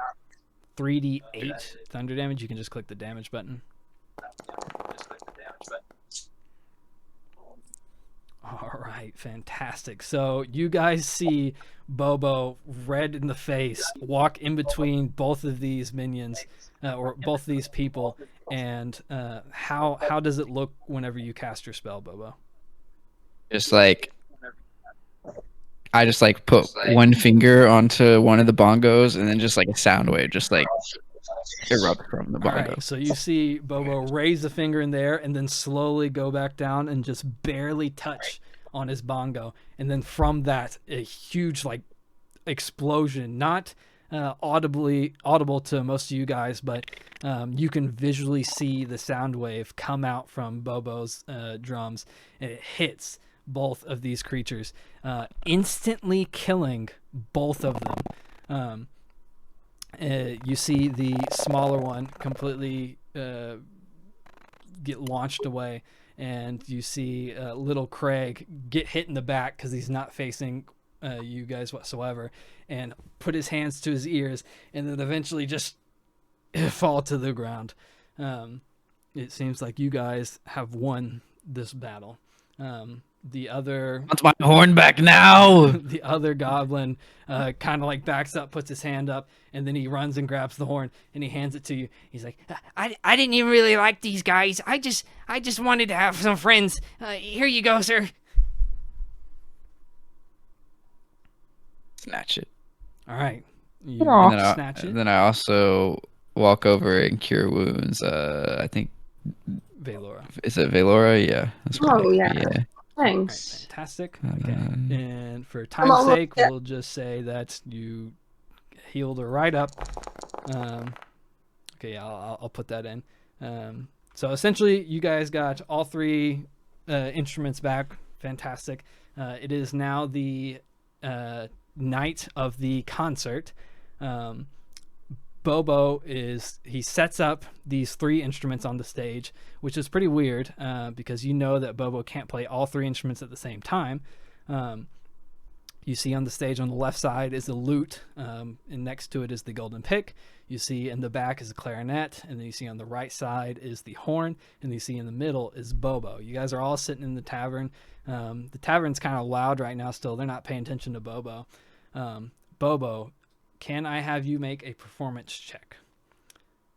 3d8 thunder damage. You can just click the damage button. All right, fantastic. So you guys see Bobo, red in the face, walk in between both of these minions, or both of these people, and how does it look whenever you cast your spell, Bobo? Just like I just like put one finger onto one of the bongos, and then just like a sound wave, just like erupt from the All bongo. right, so you see Bobo raise a finger in there and then slowly go back down and just barely touch on his bongo. And then from that, a huge like explosion, not audible to most of you guys, but you can visually see the sound wave come out from Bobo's drums, and it hits both of these creatures, instantly killing both of them. You see the smaller one completely get launched away, and you see little Craig get hit in the back because he's not facing you guys whatsoever, and put his hands to his ears, and then eventually just fall to the ground. It seems like you guys have won this battle. The other Want my horn back now? the other goblin kind of like backs up, puts his hand up, and then he runs and grabs the horn and he hands it to you. He's like, I didn't even really like these guys. I just wanted to have some friends. Here you go, sir. Snatch it. all right, you Aw. And then, snatch it. then I also walk over and cure wounds. I think Vaelora. is it Vaelora? Yeah. That's Oh, right. yeah. All right, Thanks. fantastic. Okay, and for I'm time's almost sake, dead. we'll just say that you healed her right up. Okay, yeah, I'll put that in. So essentially, you guys got all 3 instruments back. Fantastic. It is now the night of the concert. Bobo he sets up these 3 instruments on the stage, which is pretty weird because you know that Bobo can't play all 3 instruments at the same time. You see on the stage on the left side is a lute, and next to it is the golden pick. You see in the back is a clarinet, and then you see on the right side is the horn, and you see in the middle is Bobo. You guys are all sitting in the tavern. The tavern's kind of loud right now still. They're not paying attention to Bobo. Bobo, can I have you make a performance check?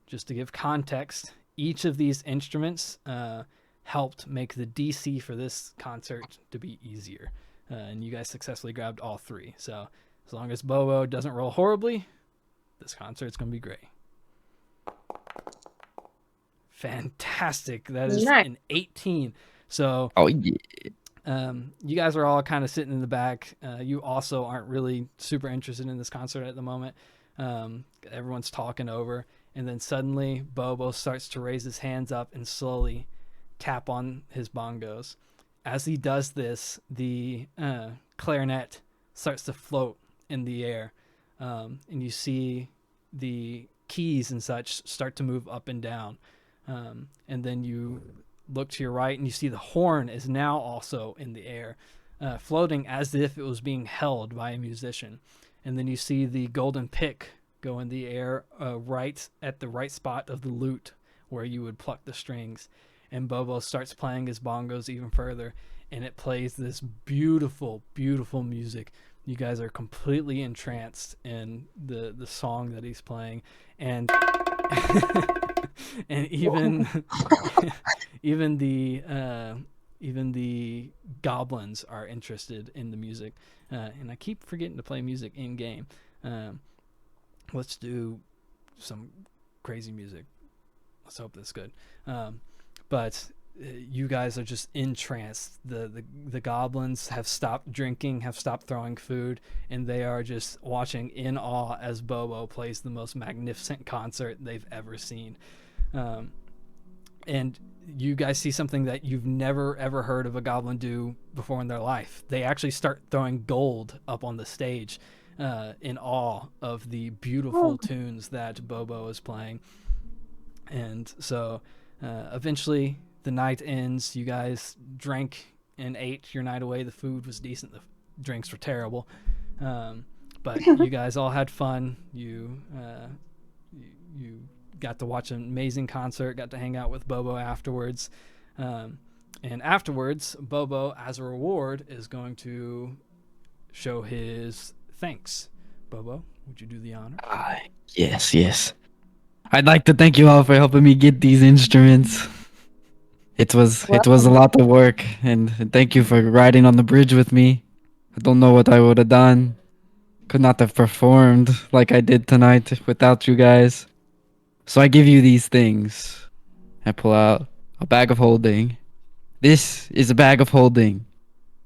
Just to give context, each of these instruments helped make the DC for this concert to be easier. And you guys successfully grabbed all 3. So as long as Bobo doesn't roll horribly, this concert's going to be great. Fantastic. That is Nice. an 18. So Oh yeah. you guys are all kind of sitting in the back. You also aren't really super interested in this concert at the moment. Everyone's talking over, and then suddenly Bobo starts to raise his hands up and slowly tap on his bongos. As he does this, the clarinet starts to float in the air, and you see the keys and such start to move up and down. And then you look to your right and you see the horn is now also in the air, floating as if it was being held by a musician. And then you see the golden pick go in the air right at the right spot of the lute where you would pluck the strings. And Bobo starts playing his bongos even further, and it plays this beautiful, beautiful music. You guys are completely entranced in the song that he's playing, and and even even the goblins are interested in the music. And I keep forgetting to play music in game. Let's do some crazy music. Let's hope that's good. But you guys are just entranced. The goblins have stopped drinking, have stopped throwing food, and they are just watching in awe as Bobo plays the most magnificent concert they've ever seen. And you guys see something that you've never ever heard of a goblin do before in their life. They actually start throwing gold up on the stage in awe of the beautiful tunes that Bobo is playing. And so eventually the night ends. You guys drank and ate your night away. The food was decent. The drinks were terrible. But you guys all had fun. You got to watch an amazing concert, got to hang out with Bobo afterwards. And afterwards, Bobo, as a reward, is going to show his thanks. Bobo, would you do the honor? Yes. I'd like to thank you all for helping me get these instruments. It was a lot of work, and thank you for riding on the bridge with me. I don't know what I would have done. Could not have performed like I did tonight without you guys. So I give you these things. I pull out a bag of holding. This is a bag of holding.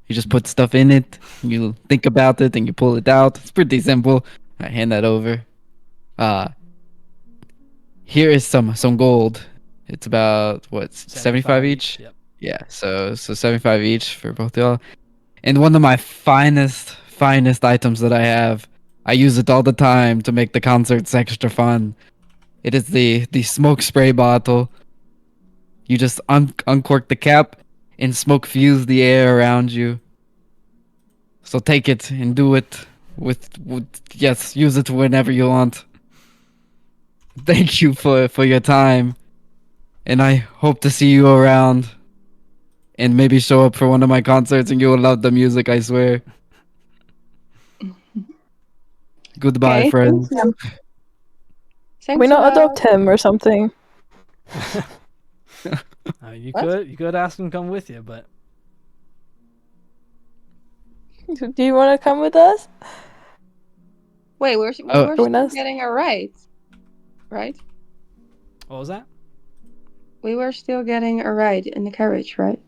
You just put stuff in it, you think about it, and you pull it out. It's pretty simple. I hand that over. Here is some gold. It's about what, 75 each? Yep. Yeah, so 75 each for both y'all. And one of my finest items that I have. I use it all the time to make the concerts extra fun. It is the smoke spray bottle. You just uncork the cap and smoke fuse the air around you. So take it and do it with yes, use it whenever you want. Thank you for your time. And I hope to see you around. And maybe show up for one of my concerts and you'll love the music, I swear. Goodbye, Okay, friends. Can we not adopt him or something? You What? could ask him to come with you, but Do you want to come with us? Wait, we're Join still us. getting a ride, right? what was that? We were still getting a ride in the carriage, right?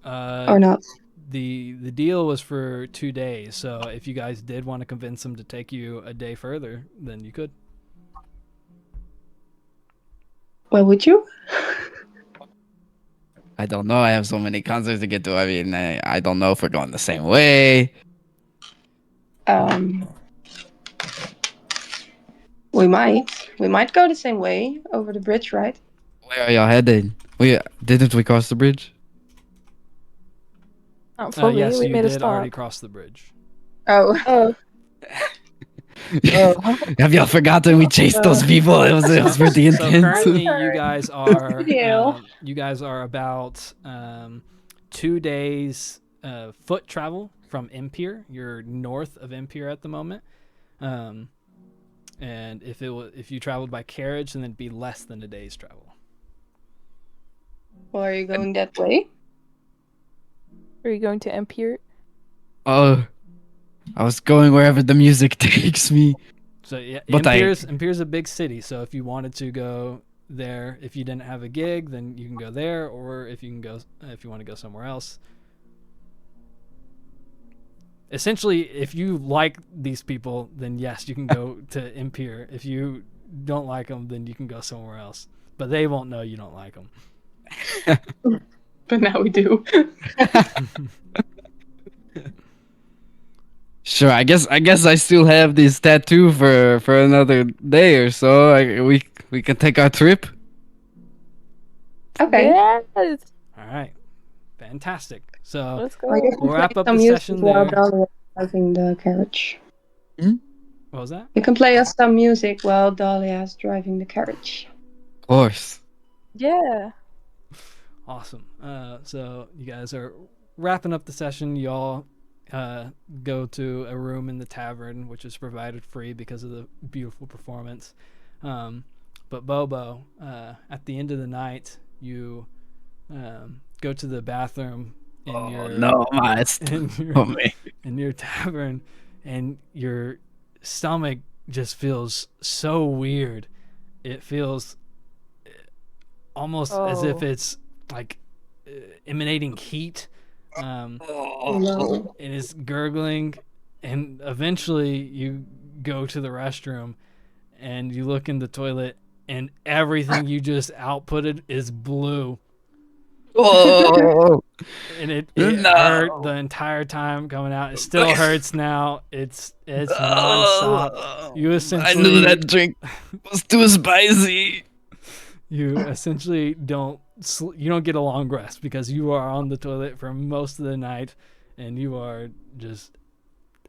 Uh, Or not? the deal was for 2 days, so if you guys did want to convince him to take you a day further, then you could. Well, would you? I don't know. I have so many concerts to get to. I mean, I don't know if we're going the same way. We might go the same way over the bridge, right? Where are y'all headed? Didn't we cross the bridge? Not fully. Yes, we you made a did stop. already cross the bridge. Oh, Oh, Have y'all forgotten we chased those people? It was pretty So intense. currently, you guys are Deal. about 2 days foot travel from Empere. You're north of Empere at the moment, and if you traveled by carriage, then it'd be less than a day's travel. well, are you going that way? are you going to Empere? Oh, I was going wherever the music takes me. So yeah, But Empere's a big city. So if you wanted to go there, if you didn't have a gig, then you can go there, or if you want to go somewhere else, essentially, if you like these people, then yes, you can go to Empere. If you don't like them, then you can go somewhere else. But they won't know you don't like them. But now we do. Sure, I guess I still have this tattoo for another day or so. We can take our trip. Okay. Yes. All right, fantastic. So Let's Well, you go. can we'll wrap play up some the music session while there. Dahlia is driving the carriage. What was that? You can play us some music while Dahlia is driving the carriage. Of course. Yeah. Awesome. So you guys are wrapping up the session. You all go to a room in the tavern, which is provided free because of the beautiful performance. But Bobo, at the end of the night, you go to the bathroom in in your tavern, and your stomach just feels so weird. It feels almost as if Oh. it's like emanating heat. No. It is gurgling, and eventually you go to the restroom and you look in the toilet, and everything you just outputted is blue. Oh, And it No. hurt the entire time coming out. It still hurts now. It's nonstop. You I knew essentially that drink was too spicy. you essentially don't get a long rest because you are on the toilet for most of the night, and you are just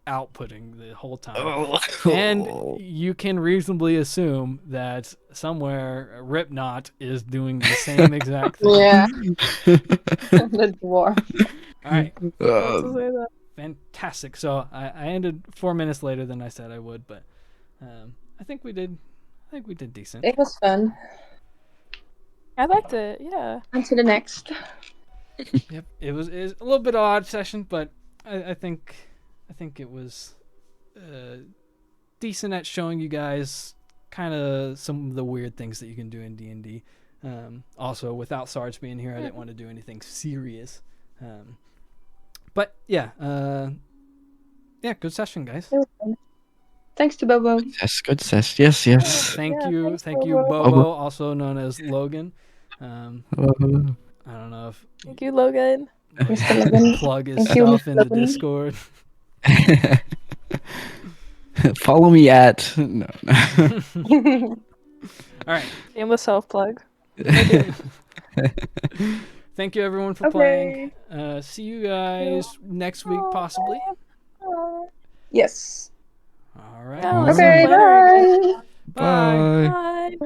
outputting the whole time. And you can reasonably assume that somewhere Ripknot is doing the same exact thing. Yeah. The dwarf. All right, About to say that. fantastic. So I ended 4 minutes later than I said I would, but I think we did decent. It was fun. I liked it. Yeah. On to the next. Yep, it was a little bit odd session, but I think it was decent at showing you guys kind of some of the weird things that you can do in D&D. Also, without Sarge being here, I didn't want to do anything serious. But yeah, good session, guys. It was fun. Thanks to Bobo. Yes, good sess. Yes, yes. Thank Yeah, you, thanks, thank you, Bobo. Bobo, also known as Logan. I don't know if Thank you, Logan. Mr. Logan. plug his Thank you, stuff Mr. in the Logan. Discord. Follow me at no. All right. Shameless self plug. Thank you, everyone, for playing. See you guys next week, possibly. Yes. All right. Yeah, let's Okay, see you later. bye. Bye. Bye. Bye.